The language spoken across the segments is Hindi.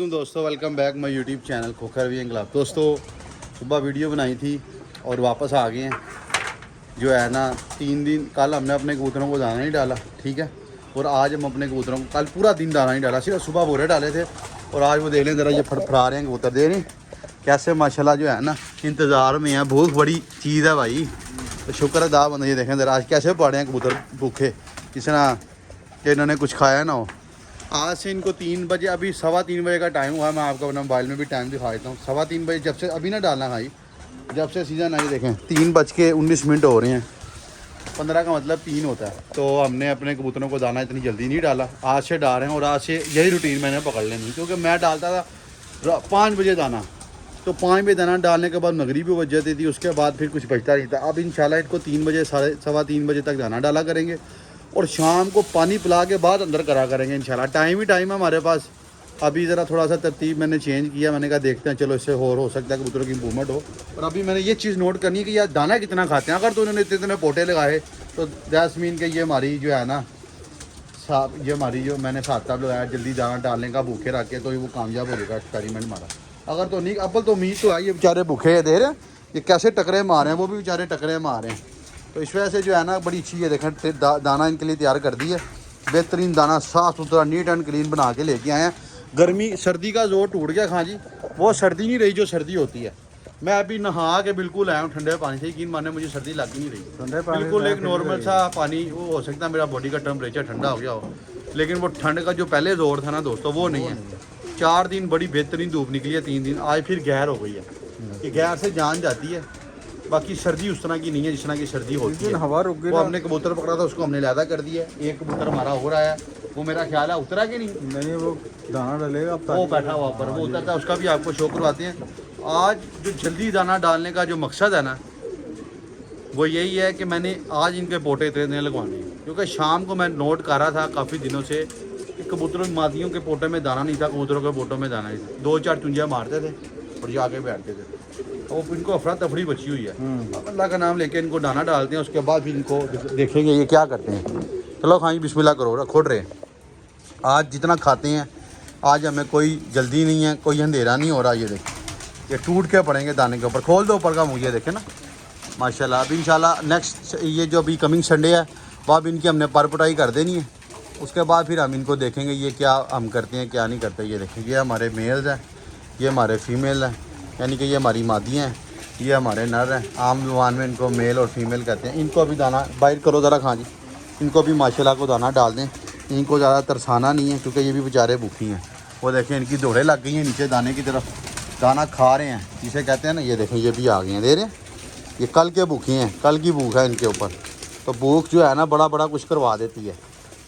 दोस्तों welcome back my YouTube channel Khokhar V and club. दोस्तों सुबह वीडियो बनाई थी और वापस आ गए हैं। जो है ना 3 दिन कल हमने अपने कबूतरों को दाना नहीं डाला, ठीक है। और आज हम अपने कबूतरों को कल पूरा दिन दाना नहीं डाला, सिर्फ सुबह बोरे डाले थे। और आज वो देख लें ज़रा ये फड़फड़ा रहे हैं कबूतर, दे रहे कैसे माशाल्लाह जो है ना इंतज़ार में है। बहुत बड़ी चीज़ है भाई, तो शुक्र अदा बंदा। ये देखें ज़रा आज कैसे पड़े हैं कबूतर भूखे, इस तरह कि इन्होंने कुछ खाया ना हो। आज से इनको 3 बजे, अभी 3:15 बजे का टाइम हुआ है। मैं आपको अपना मोबाइल में भी टाइम दिखा देता हूँ। 3:15 बजे जब से अभी ना डालना भाई, जब से सीज़न आई देखें 3:19 हो रहे हैं। 15 का मतलब 3 होता है। तो हमने अपने कबूतरों को दाना इतनी जल्दी नहीं डाला, आज से डाल रहे हैं। और आज से यही रूटीन मैंने पकड़ लेनी, क्योंकि मैं डालता था 5 बजे दाना, तो 5 बजे दाना डालने के बाद मगरिब भी बज जाती थी, उसके बाद फिर कुछ बचता नहीं था। अब इंशाल्लाह इनको 3 बजे 3:15 बजे तक दाना डाला करेंगे और शाम को पानी पिला के बाद अंदर करा करेंगे इंशाल्लाह। टाइम ही टाइम है हमारे पास। अभी ज़रा थोड़ा सा तरतीब मैंने चेंज किया, मैंने कहा देखते हैं चलो इससे और हो सकता है कबूतरों की इंप्रूवमेंट हो। और अभी मैंने ये चीज़ नोट करनी है कि यार दाना कितना खाते हैं। अगर तो उन्होंने इतने पोटे लगाए तो दैट्स के ये हमारी जो है ना ये हमारी जो मैंने साहब लगाया जल्दी दाना डालने का भूखे रख के, तो वो कामयाब हो जाएगा एक्सपेरिमेंट हमारा। अगर तो नहीं, अव्वल तो उम्मीद तो है, ये बेचारे भूखे दे रहे हैं, ये कैसे टकरे मार रहे हैं, वो भी बेचारे टकरे मार रहे हैं। तो इस वजह से जो है ना बड़ी अच्छी है, देखें दाना इनके लिए तैयार कर दी है। बेहतरीन दाना साफ़ सुथरा नीट एंड क्लीन बना के लेके आए हैं। गर्मी सर्दी का जोर टूट गया खां जी, वो सर्दी नहीं रही जो सर्दी होती है। मैं अभी नहा के बिल्कुल आया हूँ ठंडे पानी से, यकीन माने मुझे सर्दी लग ही नहीं रही। बिल्कुल एक नॉर्मल सा पानी, वो हो सकता है मेरा बॉडी का टेम्परेचर ठंडा हो गया हो, लेकिन वो ठंड का जो पहले जोर था ना दोस्तों वो नहीं है। 4 दिन बड़ी बेहतरीन धूप निकली है, 3 दिन आज फिर गैर हो गई है। ये गैर से जान जाती है, बाकी सर्दी उस तरह की नहीं है जिस तरह की सर्दी होती है। हवा रुक गई, वो हमने कबूतर पकड़ा था उसको हमने लैदा कर दिया। एक कबूतर हमारा हो रहा है, वो मेरा ख्याल है उतरा कि नहीं, वो दाना डालेगा, वो बैठा हुआ पर वो उतरता है, उसका भी आपको शो करवाते हैं। आज जो जल्दी दाना डालने का जो मकसद है ना वो यही है कि मैंने आज इनके पोटे इतने लगवाने हैं, क्योंकि शाम को मैं नोट कर रहा था काफ़ी दिनों से कि कबूतरों मादियों के पोटे में दाना नहीं था, कबूतरों के पोटों में दाना नहीं था। 2-4 चुंजियाँ मारते थे और जाके बैठते थे, वो इनको अफरा तफड़ी बची हुई है। अब अल्लाह का नाम लेके इनको दाना डालते हैं, उसके बाद फिर इनको देखेंगे ये क्या करते हैं। चलो खाई बिस्मिल्लाह करो, रखो रहे। आज जितना खाते हैं, आज हमें कोई जल्दी नहीं है, कोई अंधेरा नहीं हो रहा। ये देखें ये टूट के पड़ेंगे दाने के ऊपर। खोल दो ऊपर का मुझे, देखें ना माशाल्लाह। अब इंशाल्लाह नेक्स्ट ये जो अभी कमिंग संडे है वह अब इनकी हमने पर पुटाई कर देनी है। उसके बाद फिर हम इनको देखेंगे ये क्या हम करते हैं क्या नहीं करते। ये देखें ये हमारे मेल्स हैं, ये हमारे फीमेल हैं, यानी कि ये हमारी मादियाँ हैं, ये हमारे नर हैं। आम जुबान में इनको मेल और फीमेल कहते हैं। इनको अभी दाना बाइट करो ज़रा खां जी, इनको भी माशाल्लाह को दाना डाल दें। इनको ज़्यादा तरसाना नहीं है क्योंकि ये भी बेचारे भूखी हैं। वो देखें इनकी दौड़े लग गई हैं नीचे दाने की तरफ, दाना खा रहे हैं जिसे कहते हैं ना। ये देखें ये भी आ गए हैं, दे रहे हैं। ये कल के भूखे हैं, कल की भूख है इनके ऊपर। तो भूख जो है ना बड़ा कुछ करवा देती है।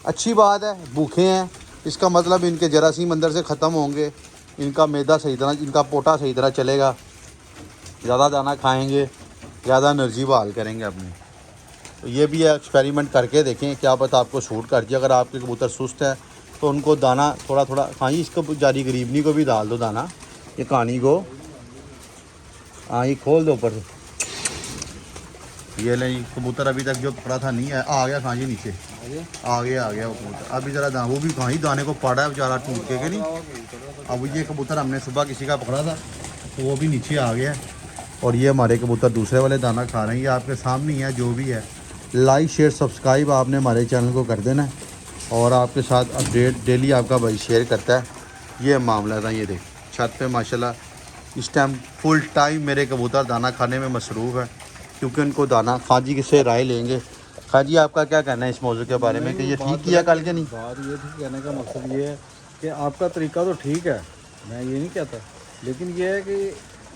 अच्छी बात है, भूखे हैं, इसका मतलब इनके जरासीम अंदर से ख़त्म होंगे, इनका मैदा सही तरह, इनका पोटा सही तरह चलेगा, ज़्यादा दाना खाएंगे, ज़्यादा एनर्जी बहाल करेंगे अपनी। तो ये भी है, एक्सपेरिमेंट करके देखें, क्या पता आपको सूट कर जाए। अगर आपके कबूतर सुस्त है तो उनको दाना थोड़ा थोड़ा हाँ जी, इसको जारी गरीबनी को भी डाल दो दाना, ये कहानी को हाँ ये खोल दो ऊपर से। ये नहीं कबूतर अभी तक जो पड़ा था नहीं है, आ गया खां जी नीचे, आ गया वो कबूतर। अभी ज़रा वो भी कहीं दाने को पड़ा है बेचारा टूट के नहीं। अब ये कबूतर हमने सुबह किसी का पकड़ा था तो वो भी नीचे आ गया। और ये हमारे कबूतर दूसरे वाले दाना खा रहे हैं। ये आपके सामने ही है, जो भी है लाइक शेयर सब्सक्राइब आपने हमारे चैनल को कर देना है। और आपके साथ अपडेट डेली आपका भाई शेयर करता है। ये मामला था। ये देख छत पे माशाल्लाह इस टाइम फुल टाइम मेरे कबूतर दाना खाने में मसरूफ़ है, क्योंकि उनको दाना खां जी से राय लेंगे। खां जी आपका क्या कहना है इस मौजू के बारे में कि ये ठीक किया कल के नहीं? बात ये थी, कहने का मकसद ये है कि आपका तरीका तो ठीक है, मैं ये नहीं कहता, लेकिन ये है कि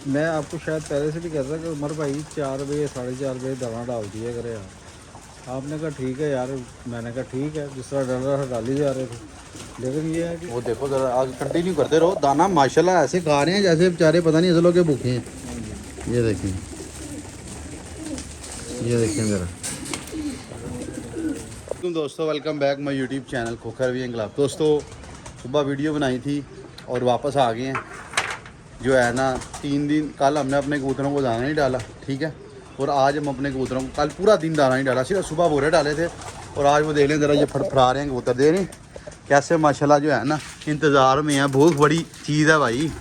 मैं आपको शायद पहले से भी कहता कि उमर भाई 4 बजे 4:30 बजे दाना डाल दिया करे यार। आपने कहा ठीक है यार, मैंने कहा ठीक है, जिस तरह डाल रहा था डाल ही जा रहे थे। लेकिन ये है कि वो देखो ज़रा आगे कंटिन्यू करते रहो। दाना माशाल्लाह ऐसे खा रहे हैं जैसे बेचारे पता नहीं असलों के भूखे हैं। ये देखें, ये देखें ज़रा। दोस्तों welcome back my YouTube channel Khokhar V and club. दोस्तों सुबह वीडियो बनाई थी और वापस आ गए हैं। जो है ना 3 दिन कल हमने अपने कबूतरों को दाना नहीं डाला, ठीक है। और आज हम अपने कबूतरों को कल पूरा दिन दाना नहीं डाला, सिर्फ सुबह बोरे डाले थे। और आज वो देख लें ज़रा ये फड़फड़ा रहे हैं कबूतर, दे रहे कैसे माशाल्लाह जो है ना इंतज़ार में है। भूख बड़ी चीज़ है भाई,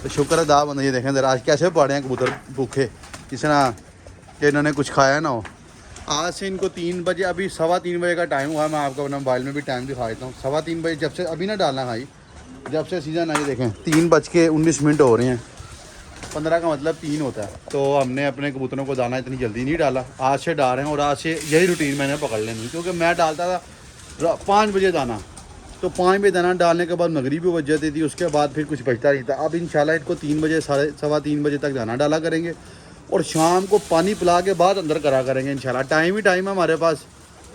तो शुक्र अदा बंदा। ये देखें ज़रा आज कैसे पड़े हैं कबूतर भूखे, जिस तरह कि इन्होंने कुछ खाया ना हो। आज से इनको 3 बजे, अभी 3:15 बजे का टाइम हुआ है। मैं आपको अपना मोबाइल में भी टाइम दिखा देता हूँ। 3:15 बजे जब से अभी ना डालना भाई, जब से सीज़न आई देखें 3:19 हो रहे हैं। 15 का मतलब 3 होता है। तो हमने अपने कबूतरों को दाना इतनी जल्दी नहीं डाला, आज से डाल रहे हैं। और आज से यही रूटीन मैंने पकड़ लेनी, क्योंकि मैं डालता था 5 बजे दाना, तो 5 बजे दाना डालने के बाद मगरिब भी बज जाती थी, उसके बाद फिर कुछ बचता नहीं था। अब इंशाल्लाह इनको 3 बजे 3:15 बजे तक दाना डाला करेंगे, और शाम को पानी पिला के बाद अंदर करा करेंगे इंशाल्लाह। टाइम ही टाइम है हमारे पास।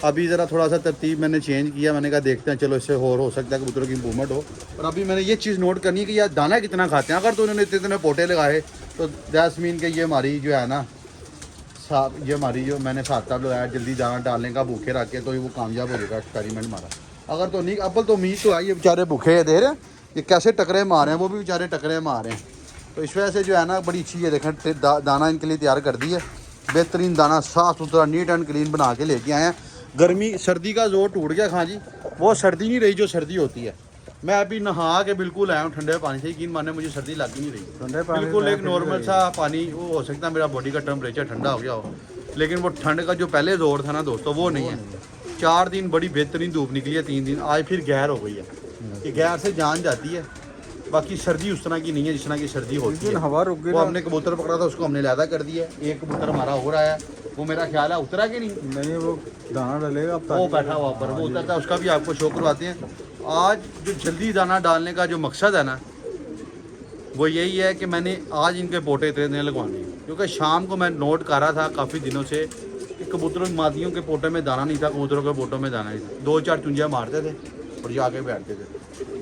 अभी ज़रा थोड़ा सा तरतीब मैंने चेंज किया, मैंने कहा देखते हैं चलो इससे हो सकता है कबूतरों की इम्प्रूवमेंट हो। और अभी मैंने ये चीज़ नोट करनी है कि यार दाना कितना खाते हैं। अगर तो उन्होंने इतने पोटे लगाए तो दैट्स के ये हमारी जो है ना ये हमारी जो मैंने साता लगाया जल्दी दाना डालने का भूखे रख के, तो वो कामयाब हो जाएगा एक्सपेरिमेंट हमारा। अगर तो नहीं, अव्वल तो उम्मीद तो आई, ये बेचारे भूखे दे रहे हैं, ये कैसे टकरे मार रहे हैं, वो भी बेचारे टकरे मार रहे हैं। तो इस वजह से जो है ना बड़ी अच्छी है, देखें दाना इनके लिए तैयार कर दी है। बेहतरीन दाना साफ़ सुथरा नीट एंड क्लीन बना के लेके आए हैं। गर्मी सर्दी का जोर टूट गया खां जी, वो सर्दी नहीं रही जो सर्दी होती है। मैं अभी नहा के बिल्कुल आया हूँ ठंडे पानी से, यकीन माने मुझे सर्दी लग ही नहीं रही। ठंडे पानी बिल्कुल एक नॉर्मल सा पानी, वो हो सकता है मेरा बॉडी का टेम्परेचर ठंडा हो गया हो, लेकिन वो ठंड का जो पहले जोर था ना दोस्तों, वो नहीं है। 4 दिन बड़ी बेहतरीन धूप निकली है, 3 दिन आज फिर गैर हो गई है। कि गैर से जान जाती है, बाकी सर्दी उस तरह की नहीं है जिस तरह की सर्दी होती है। हवा रुक गई, वो हमने कबूतर पकड़ा था, उसको हमने लैदा कर दिया। एक कबूतर हमारा हो रहा है, वो मेरा ख्याल है उतरा कि नहीं, वो दाना डालेगा, वो बैठा हुआ ऊपर, वो उतरता है, उसका भी आपको शो करवाते हैं। आज जो जल्दी दाना डालने का जो मकसद है ना, वो यही है कि मैंने आज इनके पोटे इतने लगवाने हैं। क्योंकि शाम को मैं नोट कर रहा था काफ़ी दिनों से कि कबूतरों मादियों के पोटे में दाना नहीं था, कबूतरों के पोटों में दाना नहीं था। 2-4 चुंजियाँ मारते थे और जाके बैठते थे।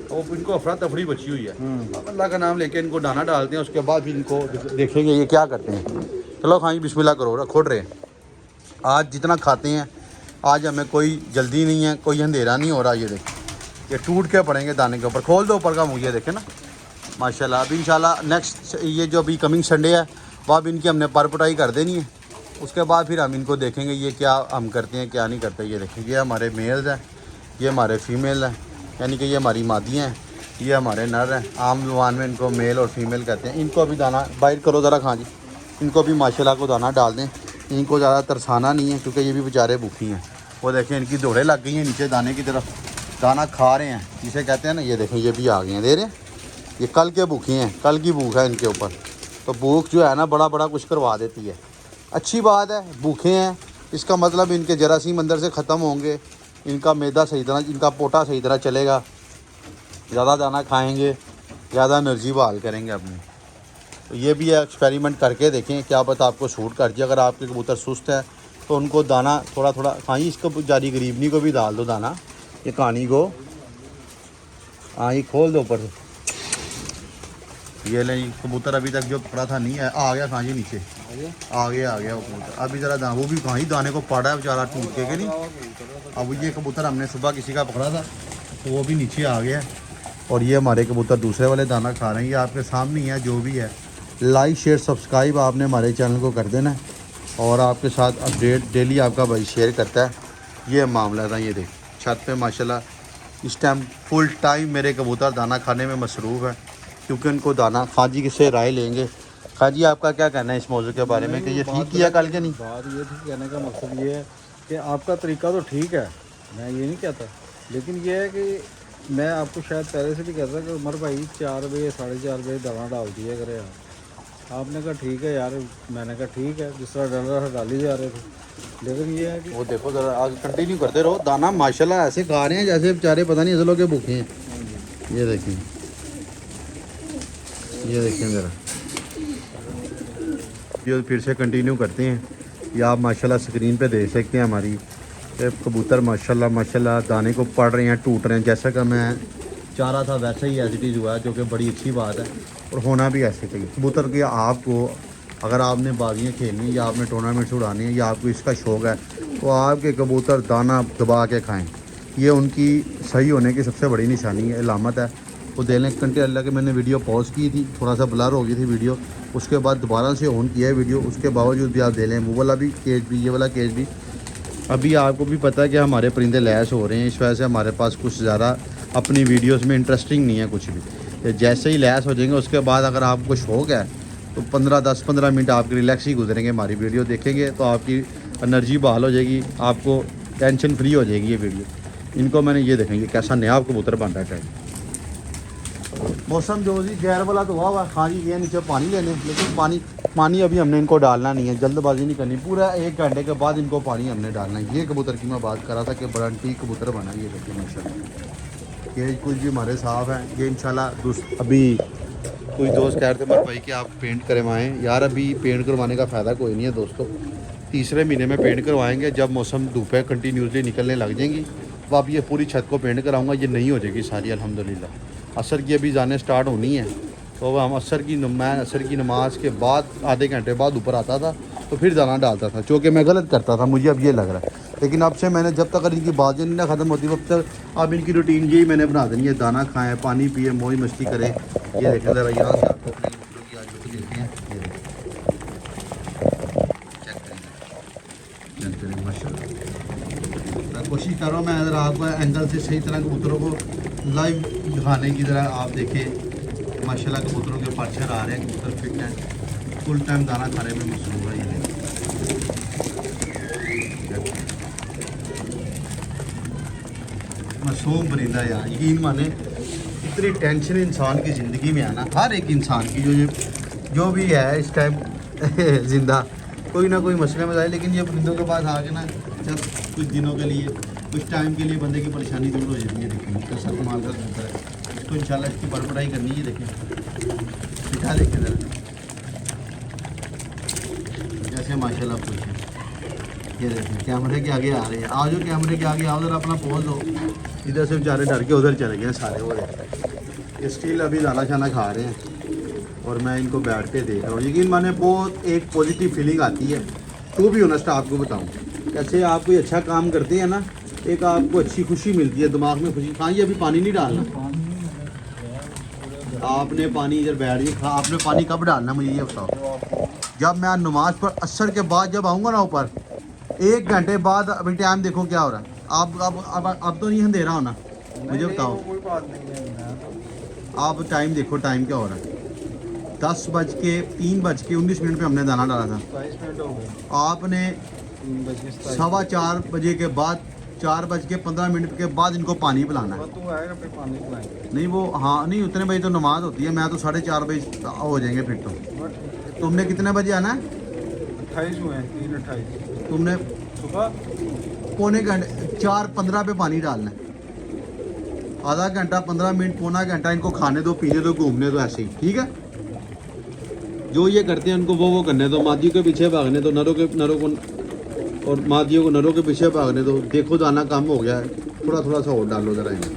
वो इनको अफरा तफरी बची हुई है। अब अल्लाह का नाम लेके इनको दाना डालते हैं, उसके बाद फिर इनको देखेंगे ये क्या करते हैं। चलो खाई बिस्मिल्लाह करो, रखो रहे। आज जितना खाते हैं, आज हमें कोई जल्दी नहीं है, कोई अंधेरा नहीं हो रहा। ये देखें, ये टूट के पड़ेंगे दाने के ऊपर। खोल दो ऊपर का मुझे, देखें ना माशाल्लाह। अभी इंशाल्लाह नेक्स्ट ये जो अभी कमिंग संडे है, वह भी इनकी हमने पर पुटाई कर देनी है। उसके बाद फिर हम इनको देखेंगे ये क्या हम करते हैं क्या नहीं करते। ये देखें, ये हमारे मेल्स हैं, ये हमारे फीमेल हैं, यानी कि ये हमारी मादियाँ हैं, ये हमारे नर हैं। आम जुबान में इनको मेल और फीमेल कहते हैं। इनको अभी दाना बाइट करो ज़रा खां जी, इनको भी माशाल्लाह को दाना डाल दें। इनको ज़्यादा तरसाना नहीं है, क्योंकि ये भी बेचारे भूखी हैं। वो देखें इनकी दौड़े लग गई हैं नीचे दाने की तरफ, दाना खा रहे हैं जिसे कहते हैं ना। ये देखें, ये भी आ गए हैं, दे रहे हैं। ये कल के भूखे हैं, कल की भूख है इनके ऊपर। तो भूख जो है ना बड़ा कुछ करवा देती है। अच्छी बात है, भूखे हैं, इसका मतलब इनके जरासीम अंदर से ख़त्म होंगे, इनका मैदा सही तरह, इनका पोटा सही तरह चलेगा, ज़्यादा दाना खाएंगे, ज़्यादा एनर्जी बहाल करेंगे अपनी। तो ये भी एक्सपेरिमेंट करके देखें, क्या पता आपको सूट कर जाए। अगर आपके कबूतर सुस्त है तो उनको दाना थोड़ा हाँ जी, इसको जारी गरीबनी को भी डाल दो दाना, ये कहानी को हाँ ये खोल दो ऊपर से। ये ले कबूतर अभी तक जो पड़ा था नहीं है, आ गया कहाँ जी नीचे, आ गया वो कबूतर। अभी ज़रा दाना, वो भी कहाँ ही दाने को पड़ा है बेचारा टूट के नहीं। अब ये कबूतर हमने सुबह किसी का पकड़ा था, तो वो भी नीचे आ गया। और ये हमारे कबूतर दूसरे वाले दाना खा रहे हैं। ये आपके सामने ही है जो भी है। लाइक शेयर सब्सक्राइब आपने हमारे चैनल को कर देना है, और आपके साथ अपडेट डेली आपका भाई शेयर करता है। ये मामला था। ये देख छत पे माशाल्लाह इस टाइम फुल टाइम मेरे कबूतर दाना खाने में मसरूफ़ है, क्योंकि उनको दाना। खां जी किससे राय लेंगे? खां जी आपका क्या कहना है इस मौजू के बारे में कि ये ठीक किया कल के नहीं? बात ये थी, कहने का मकसद ये है कि आपका तरीका तो ठीक है, मैं ये नहीं कहता, लेकिन ये है कि मैं आपको शायद पहले से भी कहता कि उमर भाई 4 बजे 4:30 बजे दाना डाल दिया करे आप। आपने कहा ठीक है यार, मैंने कहा ठीक है, जिस तरह डाल रहा था डाल ही जा रहे थे। लेकिन ये है कि वो देखो ज़रा आगे कंटिन्यू करते रहो। दाना माशाल्लाह ऐसे खा रहे हैं जैसे बेचारे पता नहीं असलों के भूखे हैं। ये देखें, ये देखें ज़रा, ये फिर से कंटिन्यू करते हैं। ये आप माशाल्लाह स्क्रीन पे देख सकते हैं हमारी कबूतर माशाल्लाह दाने को पड़ रहे हैं, टूट रहे हैं। जैसा कि मैं चाह रहा था वैसा ही एज इट इज़ हुआ है, जो कि बड़ी अच्छी बात है, और होना भी ऐसे चाहिए। कबूतर की आपको अगर आपने बाजियाँ खेलनी या आपने टूर्नामेंट्स उड़ानी है या आपको इसका शौक़ है, तो आपके कबूतर दाना दबा के खाएँ। ये उनकी सही होने की सबसे बड़ी निशानी है, अलामत है। वो दे लें कंटे। अल्लाह के मैंने वीडियो पॉज की थी, थोड़ा सा ब्लर हो गई थी वीडियो, उसके बाद दोबारा से ऑन किया है वीडियो, उसके बावजूद भी आप दे लें। वो वाला भी केज भी, ये वाला केज भी। अभी आपको भी पता है कि हमारे परिंदे लैस हो रहे हैं, इस वजह से हमारे पास कुछ ज़्यादा अपनी वीडियोस में इंटरेस्टिंग नहीं है कुछ भी। तो जैसे ही लैस हो जाएंगे उसके बाद अगर आपको शौक है तो 10-15 मिनट आपके रिलैक्स ही गुजरेंगे, हमारी वीडियो देखेंगे तो आपकी एनर्जी बहाल हो जाएगी, आपको टेंशन फ्री हो जाएगी ये वीडियो। इनको मैंने ये देखेंगे कैसा नया कबूतर बन रहा है टाइम। मौसम जो जी गैर वाला तो हुआ हाँ जी, ये नीचे पानी लेने, लेकिन पानी अभी हमने इनको डालना नहीं है, जल्दबाजी नहीं करनी, पूरा 1 घंटे के बाद इनको पानी हमने डालना है। ये कबूतर की मैं बात कर रहा था कि बड़ा ठीक कबूतर बना, ये देखिए माशाल्लाह, ये कुछ भी हमारे साफ हैं। ये इंशाल्लाह अभी कोई दोस्त कह रहे थे मेरे भाई कि आप पेंट करवाएँ, यार अभी पेंट करवाने का फ़ायदा कोई नहीं है दोस्तों, तीसरे महीने में पेंट करवाएंगे, जब मौसम धूपें कंटिन्यूसली निकलने लग जाएंगी तो अब ये पूरी छत को पेंट कराऊंगा, ये नहीं हो जाएगी सारी अल्हम्दुलिल्लाह। असर की अभी जाने स्टार्ट होनी है, तो अब मैं असर की नमाज के बाद आधे घंटे बाद ऊपर आता था तो फिर दाना डालता था, चूँकि मैं गलत करता था, मुझे अब ये लग रहा है। लेकिन अब से मैंने जब तक इनकी बातें नहीं ना ख़त्म होती तब तक अब इनकी रूटीन यही मैंने बना देनी है, दाना खाएँ, पानी पिए, मौज मस्ती करें। ये देखें ज़रा यहाँ से आपको अपने कबूतरों की आज देखते हैं, चेक करें माशाल्लाह। कोशिश कर रहा हूँ मैं अगर आपको एंगल से सही तरह कबूतरों को लाइव दिखाने की तरह आप देखें माशाल्लाह, कबूतरों के पर्चर आ रहे हैं, कबूतर फिट हैं, फुल टाइम दाना खाने में मसरूफ़ है। ये मासूम परिंदा यार, यकीन माने इतनी टेंशन इंसान की ज़िंदगी में आना, हर एक इंसान की जो भी है इस टाइम ज़िंदा कोई ना कोई मसले में जाए, लेकिन ये परिंदों के पास आके ना जब कुछ दिनों के लिए कुछ टाइम के लिए बंदे की परेशानी दूर हो जाती है। देखिए इसका सर कमाल का कबूतर है, इसको इंशाल्लाह इसकी बड़बड़ाई करनी है। देखें दिखा देखें ज़रा, जैसे माशाल्लाह खुश है। ये देखें कैमरे के आगे आ रहे हैं, आओ जो कैमरे के आगे आओ, उधर अपना पोज हो, इधर से बेचारे डर के उधर चले गए सारे। वो ये स्टील अभी दाना शाना खा रहे हैं और मैं इनको बैठ के देख रहा हूँ। यकीन माने बहुत एक पॉजिटिव फीलिंग आती है। तो भी ऑनेस्ट आपको बताऊँ, कैसे आप कोई अच्छा काम करते हैं ना, एक आपको अच्छी खुशी मिलती है, दिमाग में खुशी। हाँ ये अभी पानी नहीं डालना, आपने पानी इधर बैठ गया, आपने पानी कब डालना मुझे ये बताओ। जब मैं नमाज पर असर के बाद जब आऊँगा ना ऊपर 1 घंटे बाद, अभी टाइम देखो क्या हो रहा है, अब तो नहीं अंधेरा होना, मुझे बताओ आप टाइम देखो, टाइम क्या हो रहा है, 3:19 पे हमने दाना डाला था, आपने 4:15 बजे के बाद 4:15 के बाद इनको पानी पिलाना है। तो आएगा फिर पानी पिलाएंगे। नहीं वो हाँ नहीं, उतने बजे तो नमाज होती है, मैं तो 4:30 बजे हो जाएंगे फिर तो। तुमने कितने बजे आना है? 28 हुए हैं, 3:28। तुमने सुबह पौने घंटे 4:15 पे पानी डालना है, आधा घंटा 15 मिनट पौना घंटा इनको खाने दो, पीने दो, घूमने दो, ऐसे ही ठीक है। जो ये करते हैं उनको वो करने दो, मादियों के पीछे भागने दो, नरों को और मादियों को नरों के पीछे भागने दो। देखो दाना कम हो गया है, थोड़ा सा और डालो ज़रा इन्हें,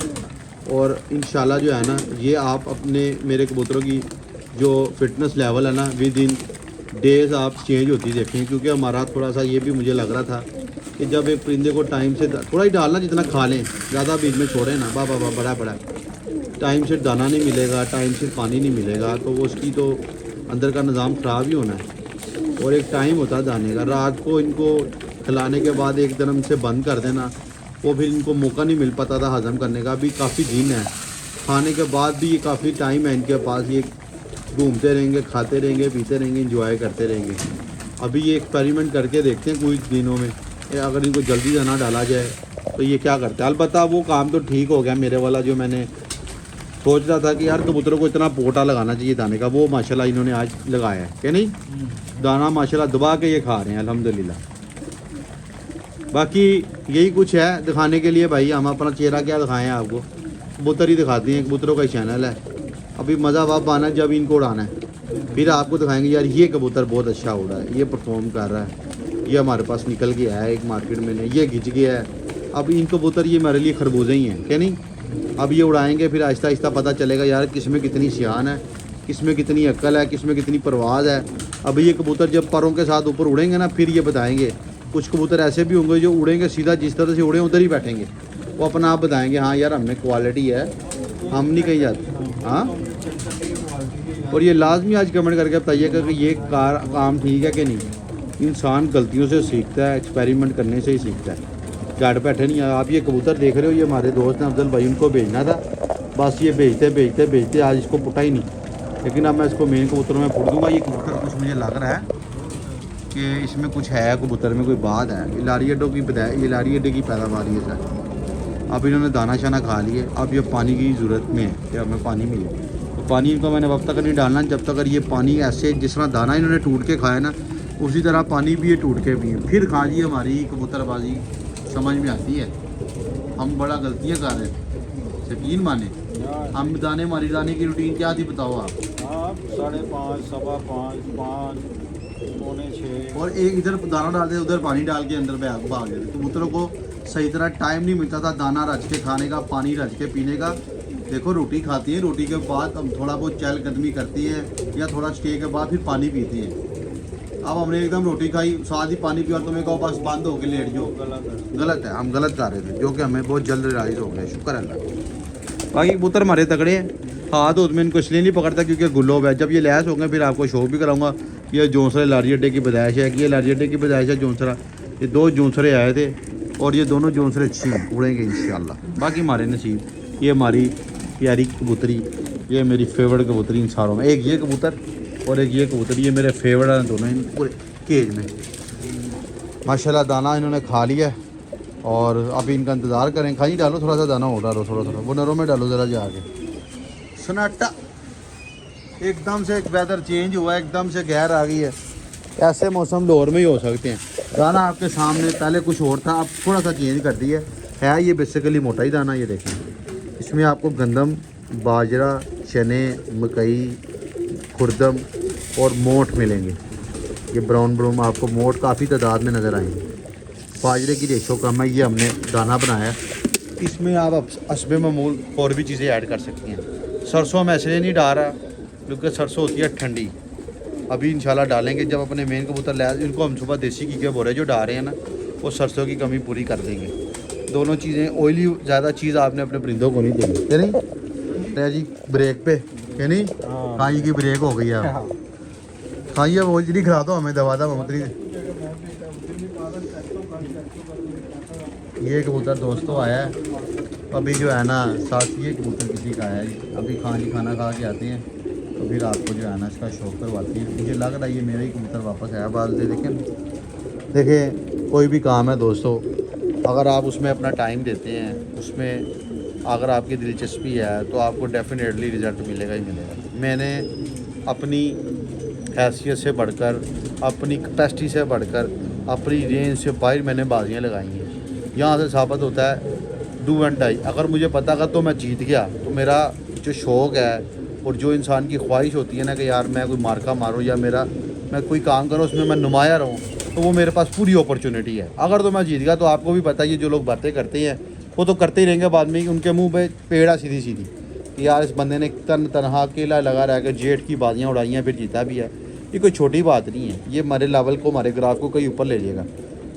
और इंशाल्लाह जो है ना ये आप अपने मेरे कबूतरों की जो फिटनेस लेवल है ना विद इन डेज आप चेंज होती देखें। क्योंकि हमारा थोड़ा सा ये भी मुझे लग रहा था कि जब एक परिंदे को टाइम से थोड़ा ही डालना, जितना खा लें, ज़्यादा बीच में छोड़ें ना, बाबा बड़ा टाइम से दाना नहीं मिलेगा, टाइम से पानी नहीं मिलेगा, तो वो उसकी तो अंदर का निज़ाम ख़राब ही होना है। और एक टाइम होता है दाने का, रात को इनको खिलाने के बाद एकदम से बंद कर देना, वो फिर इनको मौका नहीं मिल पाता था हज़म करने का। अभी काफ़ी दिन है, खाने के बाद भी ये काफ़ी टाइम है इनके पास, ये घूमते रहेंगे, खाते रहेंगे, पीते रहेंगे, इंजॉय करते रहेंगे। अभी ये एक्सपेरिमेंट करके देखते हैं कुछ दिनों में, अगर इनको जल्दी दाना डाला जाए तो ये क्या करते हैं। अलबत्ता वो काम तो ठीक हो गया मेरे वाला, जो मैंने सोच रहा था कि यार कबूतरों को इतना पोटा लगाना चाहिए दाने का, वो माशाल्लाह इन्होंने आज लगाया है कि नहीं। दाना माशाल्लाह दबा के ये खा रहे हैं अल्हम्दुलिल्लाह। बाकी यही कुछ है दिखाने के लिए भाई, हम अपना चेहरा क्या दिखाएं आपको, कबूतर ही दिखाते हैं, कबूतरों का ही चैनल है। अभी मज़ा वाप आना है जब इनको उड़ाना है, फिर आपको दिखाएंगे यार ये कबूतर बहुत अच्छा उड़ा है, ये परफॉर्म कर रहा है, ये हमारे पास निकल गया है एक मार्केट में, ये घिंच गया है। अब इन कबूतर ये मेरे लिए खरबूजे ही हैं क्या नहीं। अब ये उड़ाएंगे, फिर आहिस्ता आहिस्ता पता चलेगा यार किस में कितनी सियान है, किस में कितनी अक्ल है, किस में कितनी परवाज़ है। अब ये कबूतर जब परों के साथ ऊपर उड़ेंगे ना, फिर ये बताएंगे। कुछ कबूतर ऐसे भी होंगे जो उड़ेंगे सीधा, जिस तरह से उड़े उधर ही बैठेंगे, वो अपना आप बताएंगे हाँ यार हमने क्वालिटी है, हम नहीं कहीं जाते। हाँ, और ये लाजमी आज कमेंट करके बताइएगा कि ये काम ठीक है कि नहीं। इंसान गलतियों से सीखता है, एक्सपेरिमेंट करने से ही सीखता है। गाड़ बैठे नहीं है। आप ये कबूतर देख रहे हो, ये हमारे दोस्त हैं अफजल भाई, उनको भेजना था, बस ये भेजते आज इसको पुटा ही नहीं। लेकिन अब मैं इसको मेन कबूतरों में फुट दूँगा। ये कबूतर कुछ मुझे लग रहा है कि इसमें कुछ है, कबूतर में कोई बात है। ये लारी अड्डों की ये लारी अड्डे की पैदावार है सर। अब इन्होंने दाना शाना खा लिए, अब ये पानी की ज़रूरत में है कि हमें पानी मिले। तो पानी इनको मैंने अब तक नहीं डालना जब तक ये पानी ऐसे जिस तरह दाना इन्होंने टूट के खाया ना, उसी तरह पानी भी ये टूट के पिए, फिर खा जी हमारी कबूतरबाजी समझ में आती है। हम बड़ा गलतियाँ कर रहे हैं, यकीन माने। हम दाने मारी दाने की रूटीन क्या थी बताओ आप? 5:30, 5:15, 5, 5:45 और एक इधर दाना डालते उधर पानी डाल के अंदर भाग गए। कबूतरों को सही तरह टाइम नहीं मिलता था दाना रच के खाने का, पानी रच के पीने का। देखो रोटी खाती है, रोटी के बाद हम थोड़ा बहुत चहलकदमी करती है या थोड़ा स्टे के बाद फिर पानी पीती है। अब हमने एकदम रोटी खाई साथ ही पानी पिया और तुम्हें कहो बस बंद होके लेट जाओ, गलत है। हम गलत कर रहे थे, जो कि हमें बहुत जल्द रियलाइज़ हो गया, शुक्र अल्लाह। बाकी कबूतर हमारे तगड़े हैं। हाथ तो में इनको इसलिए नहीं पकड़ता क्योंकि गुल्लो है। जब ये लैस होंगे फिर आपको शो भी कराऊंगा। ये जौनसरे लारी अड्डे की पैदाइश है कि ये लारी अड्डे की पैदाइश है जौनसरा। ये 2 जौनसरे आए थे और ये दोनों जौनसरे अच्छी उड़ेंगे इंशाल्लाह। बाकी हमारे नसीब। ये हमारी प्यारी कबूतरी, ये मेरी फेवरेट कबूतरी इन सारों में। एक ये कबूतर और एक ये कबूतर, ये मेरे फेवरेट हैं दोनों इन पूरे केज में। माशाल्लाह दाना इन्होंने खा लिया और अभी इनका इंतज़ार करें। खाई डालो थोड़ा सा दाना हो डालो, थोड़ा वो नरों में डालो ज़रा जाके। सन्नाटा एकदम से वेदर चेंज हुआ, एकदम से गैर आ गई है। ऐसे मौसम लाहौर में ही हो सकते हैं। दाना आपके सामने पहले कुछ और था, अब थोड़ा सा चेंज कर दिया है। ये बेसिकली मोटा ही दाना, ये देखें। इसमें आपको गंदम, बाजरा, चने, मकई, खुर्दम और मोठ मिलेंगे। ये ब्राउन आपको मोठ काफ़ी तादाद में नज़र आएंगे। बाजरे की रेशो कम है, ये हमने दाना बनाया। इसमें आप असबे मामूल और भी चीज़ें ऐड कर सकती हैं। सरसों मैं इसलिए नहीं डाल रहा क्योंकि सरसों होती है ठंडी। अभी इंशाल्लाह डालेंगे जब अपने मेन कबूतर ले। इनको हम सुबह देसी घी के बोरे जो डाल रहे हैं ना, वो सरसों की कमी पूरी कर देंगे। दोनों चीज़ें ऑयली ज़्यादा चीज़ आपने अपने परिंदों को नहीं देनी है नहीं जी। ब्रेक पे है नहीं, खाई की ब्रेक हो गई है। खाइए वो जी खिला दो हमें, दवा दा ममतरी। ये कबूतर दोस्तों आया है अभी जो है ना, साथ ये कबूतर किसी का है। अभी खाना खा के आते हैं तो फिर आपको जो है ना इसका शौक करवाती है। मुझे लग रहा है ये मेरा ही कबूतर वापस आया बाल दे। लेकिन देखें कोई भी काम है दोस्तों, अगर आप उसमें अपना टाइम देते हैं, उसमें अगर आपकी दिलचस्पी है तो आपको डेफिनेटली रिज़ल्ट मिलेगा ही मिलेगा। मैंने अपनी हैसियत से बढ़कर, अपनी कैपेसिटी से बढ़कर, अपनी रेंज से बाहर मैंने बाजियाँ लगाई हैं। यहाँ से साबित होता है डू एंड डाई। अगर मुझे पता था तो मैं जीत गया, तो मेरा जो शौक़ है और जो इंसान की ख्वाहिश होती है ना कि यार मैं कोई मार्का मारूं या मैं कोई काम करूं उसमें मैं नुमाया रहूं, तो वो मेरे पास पूरी अपॉर्चुनिटी है। अगर तो मैं जीत गया तो आपको भी पता है ये जो लोग बातें करते हैं वो तो करते ही रहेंगे बाद में। उनके मुंह पे पेड़ा सीधी कि यार इस बंदे ने तनहा अकेला लगा रहा के जेठ की बाजियाँ उड़ाई हैं फिर जीता भी है। ये कोई छोटी बात नहीं है, ये हमारे लेवल को, हमारे ग्राफ को कहीं ऊपर ले जाएगा।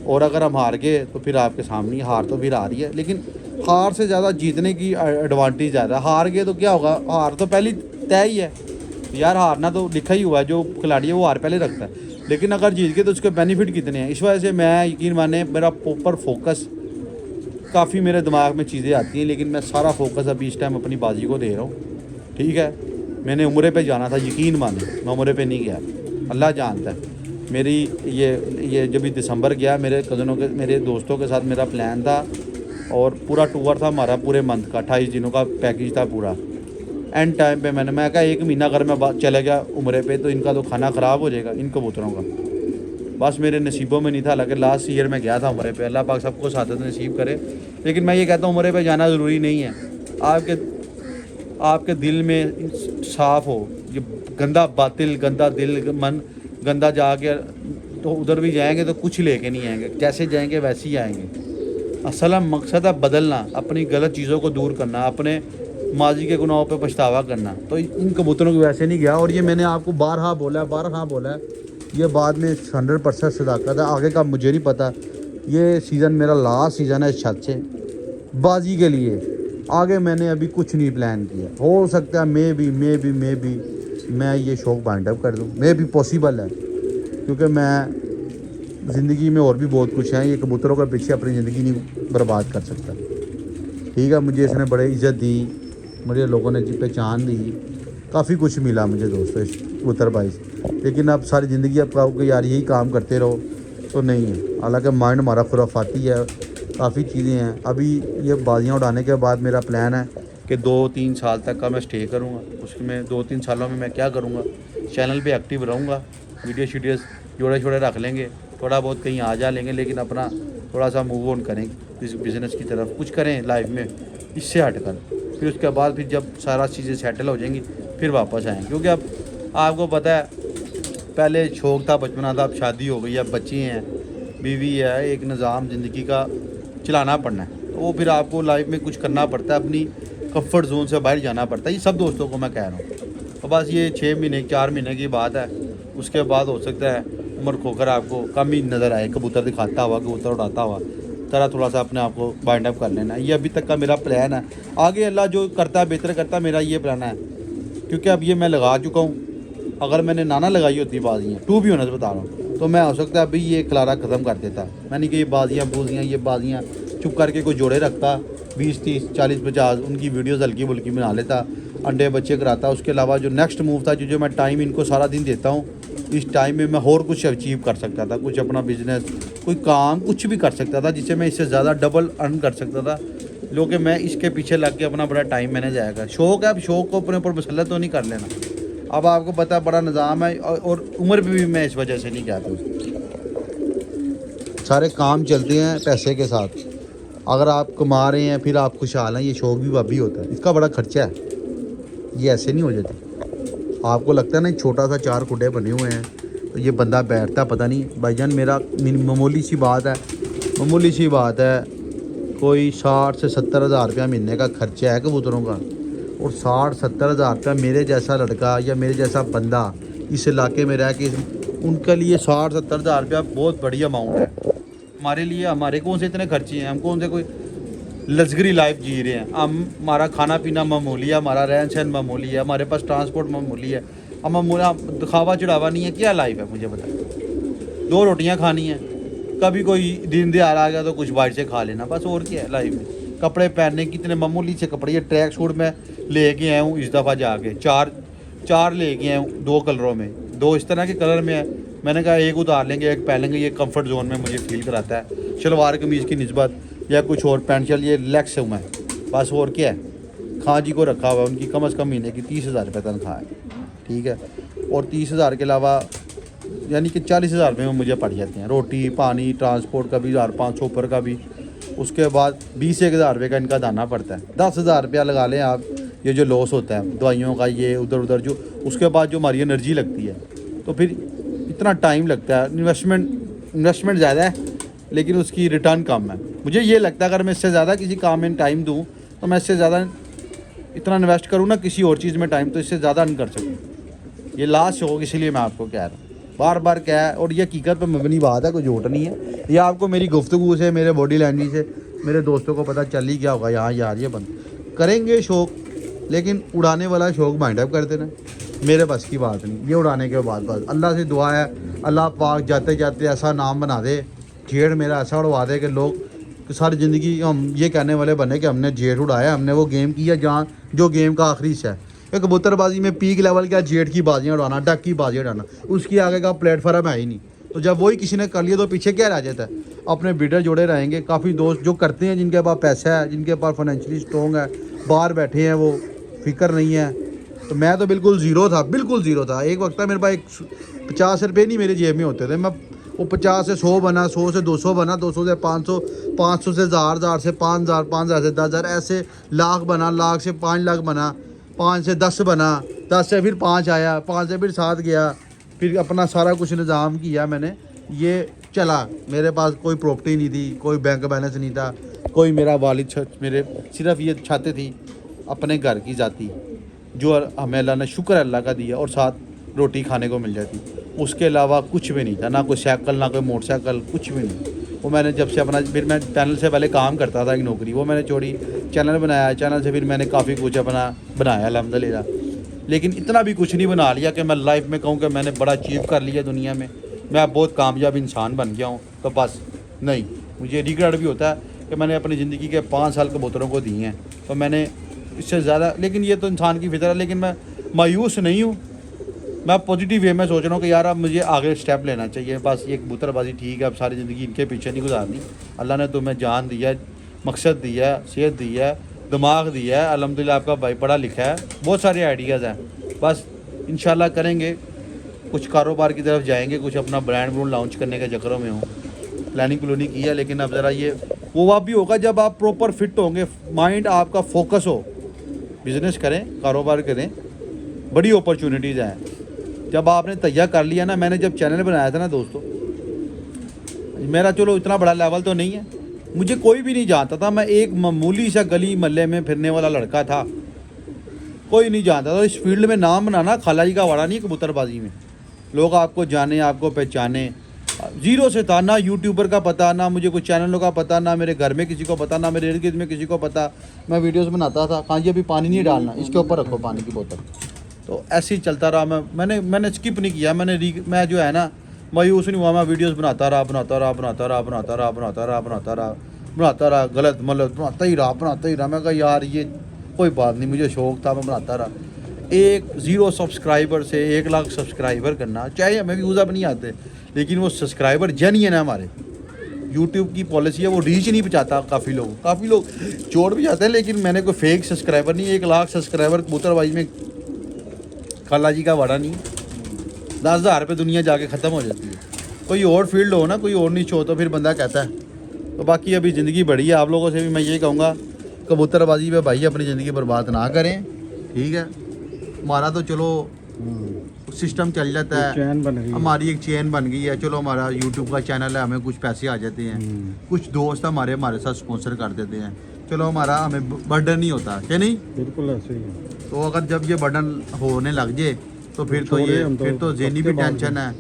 और अगर हम हार गए तो फिर आपके सामने हार तो फिर आ रही है, लेकिन हार से ज़्यादा जीतने की एडवांटेज ज़्यादा है। हार गए तो क्या होगा, हार तो पहले तय ही है यार, हारना तो लिखा ही हुआ है। जो खिलाड़ी है वो हार पहले रखता है, लेकिन अगर जीत गए तो उसके बेनिफिट कितने हैं। इस वजह से मैं यकीन माने मेरा प्रॉपर फोकस, काफ़ी मेरे दिमाग में चीज़ें आती हैं, लेकिन मैं सारा फोकस अभी इस टाइम अपनी बाजी को दे रहा हूँ। ठीक है, मैंने उम्रे पे जाना था, यकीन माने मैं उम्रे पे नहीं गया, अल्लाह जानता है। मेरी ये जब भी दिसंबर गया मेरे कज़नों के, मेरे दोस्तों के साथ मेरा प्लान था और पूरा टूर था हमारा पूरे मंथ का, 28 दिनों का पैकेज था पूरा। एंड टाइम पे मैं कहा 1 महीना अगर मैं चले गया उम्रे पे तो इनका तो खाना ख़राब हो जाएगा, इन कबूतरों का। बस मेरे नसीबों में नहीं था, हालांकि लास्ट ईयर में गया था उम्रे पे। अल्लाह पाक सबको सादत नसीब करे। लेकिन मैं ये कहता हूँ उम्रे पे जाना ज़रूरी नहीं है। आपके दिल में साफ़ हो, ये गंदा बातिल, गंदा दिल, मन गंदा जाके तो उधर भी जाएंगे तो कुछ लेके नहीं आएंगे, जैसे जाएंगे वैसे ही आएंगे। असल मकसद है बदलना, अपनी गलत चीज़ों को दूर करना, अपने माजी के गुनाहों पे पछतावा करना। तो इन कबूतरों की वैसे नहीं गया। और ये मैंने आपको बारहा बोला है, ये बाद में 100% सदाकत है। आगे का मुझे नहीं पता, ये सीज़न मेरा लास्ट सीज़न है छत से बाजी के लिए। आगे मैंने अभी कुछ नहीं प्लान किया। हो सकता है मे भी मैं ये शौक़ बाइंड अप कर दूँ, मे भी पॉसिबल है, क्योंकि मैं ज़िंदगी में और भी बहुत कुछ है, ये कबूतरों के पीछे अपनी ज़िंदगी नहीं बर्बाद कर सकता। ठीक है, मुझे इसने बड़े इज़्ज़त दी, मुझे लोगों ने पहचान दी, काफ़ी कुछ मिला मुझे दोस्तों इस कबूतर भाई से। लेकिन अब सारी ज़िंदगी आप कहोगे यार यही काम करते रहो तो नहीं है। हालांकि माइंड हमारा खुराफाती है, काफ़ी चीज़ें हैं। अभी ये बाजियाँ उड़ाने के बाद मेरा प्लान है कि 2-3 साल तक का मैं स्टे करूँगा। उसमें 2-3 सालों में मैं क्या करूँगा, चैनल पे एक्टिव रहूँगा, वीडियोस जोड़े छोड़े रख लेंगे, थोड़ा बहुत कहीं आ जा लेंगे, लेकिन अपना थोड़ा सा मूव ऑन करेंगे इस बिज़नेस की तरफ, कुछ करें लाइफ में इससे हटकर। फिर उसके बाद फिर जब सारा चीज़ें सेटल हो जाएंगी फिर वापस आएँगे। क्योंकि अब आपको पता है पहले शौक़ था, बचपना था, अब शादी हो गई, अब बच्चे हैं, बीवी है, एक निज़ाम ज़िंदगी का चलाना पड़ना है। तो वो फिर आपको लाइफ में कुछ करना पड़ता है, अपनी कंफर्ट जोन से बाहर जाना पड़ता है। ये सब दोस्तों को मैं कह रहा हूँ। तो बस ये 6 महीने 4 महीने की बात है, उसके बाद हो सकता है उम्र खोकर आपको कम ही नज़र आए, कबूतर दिखाता हुआ, कबूतर उड़ाता हुआ, तरह थोड़ा सा अपने आप को बाइंड अप कर लेना। ये अभी तक का मेरा प्लान है। आगे अल्लाह जो करता है बेहतर करता है, मेरा ये प्लान है। क्योंकि अब ये मैं लगा चुका हूँ, अगर मैंने नाना लगाई होती बाजियाँ, टू भी होना से बता रहा हूँ, तो मैं हो सकता है अभी ये खलारा ख़त्म कर देता। मैंने कि ये बाजियाँ बूजियाँ, ये बाजियाँ चुप करके कोई जोड़े रखता, 20, 30, 40, 50 उनकी वीडियोज़ हल्की बुल्की बना लेता, अंडे बच्चे कराता। उसके अलावा जो नेक्स्ट मूव था, जो मैं टाइम इनको सारा दिन देता हूँ, इस टाइम में मैं और कुछ अचीव कर सकता था, कुछ अपना बिजनेस, कोई काम, कुछ भी कर सकता था जिससे मैं इससे ज़्यादा डबल अर्न कर सकता था। जो कि मैं इसके पीछे लग के अपना बड़ा टाइम मैंने जाएगा। शौक़ है, अब शौक़ को अपने ऊपर मसलत तो नहीं कर लेना। अब आपको पता है बड़ा निज़ाम है, और उम्र भी मैं इस वजह से नहीं कहता। सारे काम चलते हैं पैसे के साथ। अगर आप कमा रहे हैं फिर आप खुशहाल हैं, ये शौक़ भी वाबी होता है, इसका बड़ा खर्चा है, ये ऐसे नहीं हो जाती। आपको लगता है ना छोटा सा 4 खुडे बने हुए हैं तो ये बंदा बैठता, पता नहीं भाईजान। मेरा मामूली सी बात है, मामूली सी बात है, कोई 60 से 70 हज़ार रुपया महीने का खर्चा है कबूतरों का। और 60-70 हज़ार रुपया मेरे जैसा लड़का या मेरे जैसा बंदा इस इलाके में रह के, उनके लिए 60-70 हज़ार रुपया बहुत बड़ी अमाउंट है। हमारे लिए, हमारे कौन से इतने खर्चे हैं, हम कौन से कोई लग्जरी लाइफ जी रहे हैं। हम, हमारा खाना पीना मामूली है, हमारा रहन सहन मामूली है, हमारे पास ट्रांसपोर्ट मामूली है, हम मामूली दिखावा चढ़ावा नहीं है। क्या लाइफ है मुझे बताए, 2 रोटियां खानी है, कभी कोई दिन दहाड़ आ गया तो कुछ बाहर से खा लेना, बस। और क्या है लाइफ में। कपड़े पहनने की इतने मामूली से कपड़े, ये ट्रैक सूट मैं लेके आया हूँ इस दफ़ा जाके, 4 लेके आया हूँ, 2 कलरों में, 2 इस तरह के कलर में है। मैंने कहा एक उतार लेंगे, एक पहन लेंगे, ये कंफर्ट जोन में मुझे फील कराता है शलवार कमीज़ की निस्बत, या कुछ और पैंट शर्ट, ये रिलैक्स हूँ मैं, बस। और क्या है। खां जी को रखा हुआ है, उनकी कम से कम महीने की 30 हज़ार रुपये तनख्वाह है, ठीक है। और 30 हज़ार के अलावा यानी कि 40 हज़ार रुपये में मुझे पड़ जाते हैं, रोटी पानी ट्रांसपोर्ट का भी 1500 ऊपर का भी। उसके बाद 20-1 हज़ार रुपये का इनका दाना पड़ता है। 10 हज़ार रुपया लगा लें आप, ये जो लॉस होता है दवाइयों का, ये उधर उधर जो, उसके बाद जो हमारी एनर्जी लगती है, तो फिर इतना टाइम लगता है। इन्वेस्टमेंट ज़्यादा है लेकिन उसकी रिटर्न कम है। मुझे ये लगता है अगर मैं इससे ज़्यादा किसी काम में टाइम दूँ तो मैं इससे ज़्यादा इतना इन्वेस्ट करूँ ना किसी और चीज़ में टाइम, तो इससे ज़्यादा अर्न कर सकूँ। ये लास्ट होगा, इसीलिए मैं आपको कह रहा हूँ, बार बार क्या है। और ये हकीकत पर मबनी बात है, कोई झूठ नहीं है। ये आपको मेरी गुफ्तगू से, मेरे बॉडी लैंग्वेज से मेरे दोस्तों को पता चल ही गया होगा, यहाँ यार ये बंद करेंगे शौक़, लेकिन उड़ाने वाला शौक़ माइंड अप कर देना मेरे बस की बात नहीं। ये उड़ाने के बाद बस अल्लाह से दुआ है, अल्लाह पाक जाते जाते ऐसा नाम बना दे, जेठ मेरा ऐसा उड़वा दे कि लोग सारी ज़िंदगी हम ये कहने वाले बने कि हमने जेठ उड़ाया, हमने वो गेम किया जहाँ जो गेम का आखिरी हिस्सा है। कबूतरबाजी में पीक लेवल क्या जेठ की बाजियाँ उड़ाना, डक की बाजियाँ उड़ाना, उसकी आगे का प्लेटफार्म है ही नहीं। तो जब वही किसी ने कर लिया तो पीछे क्या रह जाता है। अपने बीडर जोड़े रहेंगे। काफ़ी दोस्त जो करते हैं, जिनके पास पैसा है, जिनके पास फाइनेंशियली स्ट्रॉन्ग है, बाहर बैठे हैं, वो फिक्र नहीं है। तो मैं तो बिल्कुल ज़ीरो था, बिल्कुल ज़ीरो था। एक वक्त था मेरे पास 50 रुपये नहीं मेरे जेब में होते थे। मैं वो 50 से 100 बना, 100 से 200 बना, 200 से 500, 500 से 1000, 1000 से 5000, 5000 से 10,000, ऐसे लाख बना, लाख से 5 लाख बना, 5 से 10 बना, 10 से फिर 5 आया, 5 से फिर 7 गया, फिर अपना सारा कुछ निज़ाम किया मैंने। ये चला, मेरे पास कोई प्रॉपर्टी नहीं थी, कोई बैंक बैलेंस नहीं था, कोई मेरा वालिद, मेरे सिर्फ ये छाते थी अपने घर की जाती, जो हमें अल्लाह ने शुक्र अल्लाह का दिया, और साथ रोटी खाने को मिल जाती। उसके अलावा कुछ भी नहीं था, ना कोई साइकिल, ना कोई मोटरसाइकिल, कुछ भी नहीं। वो मैंने जब से अपना, फिर मैं चैनल से पहले काम करता था एक नौकरी, वो मैंने छोड़ी, चैनल बनाया, चैनल से फिर मैंने काफ़ी कुछ अपना बनाया अल्हम्दुलिल्लाह। लेकिन इतना भी कुछ नहीं बना लिया कि मैं लाइफ में कहूँ कि मैंने बड़ा अचीव कर लिया दुनिया में। मैं बहुत कामयाब इंसान बन गया हूँ, तो बस नहीं, मुझे रिग्रेट भी होता है कि मैंने अपनी ज़िंदगी के 5 साल कबूतरों को दिए हैं, तो मैंने इससे ज़्यादा, लेकिन ये तो इंसान की फितर है। लेकिन मैं मायूस नहीं हूँ, मैं पॉजिटिव वे में सोच रहा हूँ कि यार अब मुझे आगे स्टेप लेना चाहिए। बस ये कबूतरबाजी ठीक है, अब सारी ज़िंदगी इनके पीछे नहीं गुजारनी। अल्लाह ने तुम्हें जान दिया है, मकसद दिया है, सेहत दी है, दिमाग दिया है, अल्हम्दुलिल्लाह आपका भाई पढ़ा लिखा है, बहुत सारे आइडियाज़ हैं। बस इंशाल्लाह करेंगे, कुछ कारोबार की तरफ जाएंगे, कुछ अपना ब्रांड ब्रूंड लॉन्च करने के चक्करों में हूँ, प्लानिंग की है। लेकिन अब ज़रा ये वो आप भी होगा जब आप प्रॉपर फिट होंगे, माइंड आपका फोकस हो, बिज़नेस करें, कारोबार करें, बड़ी अपॉर्चुनिटीज़ हैं। जब आपने तैयार कर लिया ना, मैंने जब चैनल बनाया था ना दोस्तों, मेरा चलो इतना बड़ा लेवल तो नहीं है, मुझे कोई भी नहीं जानता था, मैं एक मामूली सा गली महल्ले में फिरने वाला लड़का था, कोई नहीं जानता था। इस फील्ड में नाम बनाना खाला जी का वाड़ा नहीं है कबूतरबाजी में, लोग आपको जाने, आपको पहचाने। ज़ीरो से था, ना यूट्यूबर का पता, ना मुझे कुछ चैनलों का पता, ना मेरे घर में किसी को पता, ना मेरे इर्द गिर्द में किसी को पता। मैं वीडियोस बनाता था, हाँ जी अभी पानी नहीं डालना, इसके ऊपर रखो पानी की बोतल, तो ऐसे ही चलता रहा। मैंने स्किप नहीं किया, मैं जो है ना मायूस नहीं हुआ, मैं वीडियोस बनाता रहा, गलत मतलब बनाता ही रहा। मैं कहा यार ये कोई बात नहीं, मुझे शौक था, मैं बनाता रहा। 0 सब्सक्राइबर से 1 लाख सब्सक्राइबर करना, चाहे हमें व्यूज़ अब नहीं आते, लेकिन वो सब्सक्राइबर जेन्युइन है हमारे। यूट्यूब की पॉलिसी है, वो रीच नहीं पहुंचाता। काफ़ी लोग छोड़ भी जाते हैं, लेकिन मैंने कोई फेक सब्सक्राइबर नहीं। 1 लाख सब्सक्राइबर कबूतरबाजी में खाला जी का वाड़ा नहीं। 10,000 रुपये दुनिया जाके ख़त्म हो जाती है। कोई और फील्ड हो ना, कोई और नीच हो, तो फिर बंदा कहता है। तो बाकी अभी ज़िंदगी बड़ी है, आप लोगों से भी मैं यही कहूँगा, कबूतरबाजी में भाई अपनी ज़िंदगी बर्बाद ना करें, ठीक है। हमारा तो चलो सिस्टम चल जाता है, चैन बन गई, हमारी एक चेन बन गई है। चलो हमारा यूट्यूब का चैनल है, हमें कुछ पैसे आ जाते हैं, कुछ दोस्त हमारे साथ स्पॉन्सर कर देते हैं, चलो हमारा हमें बर्डन नहीं होता, क्या नहीं? बिल्कुल ऐसे ही है। तो अगर जब ये बर्डन होने लग जाए तो फिर तो ज़हनी भी टेंशन है।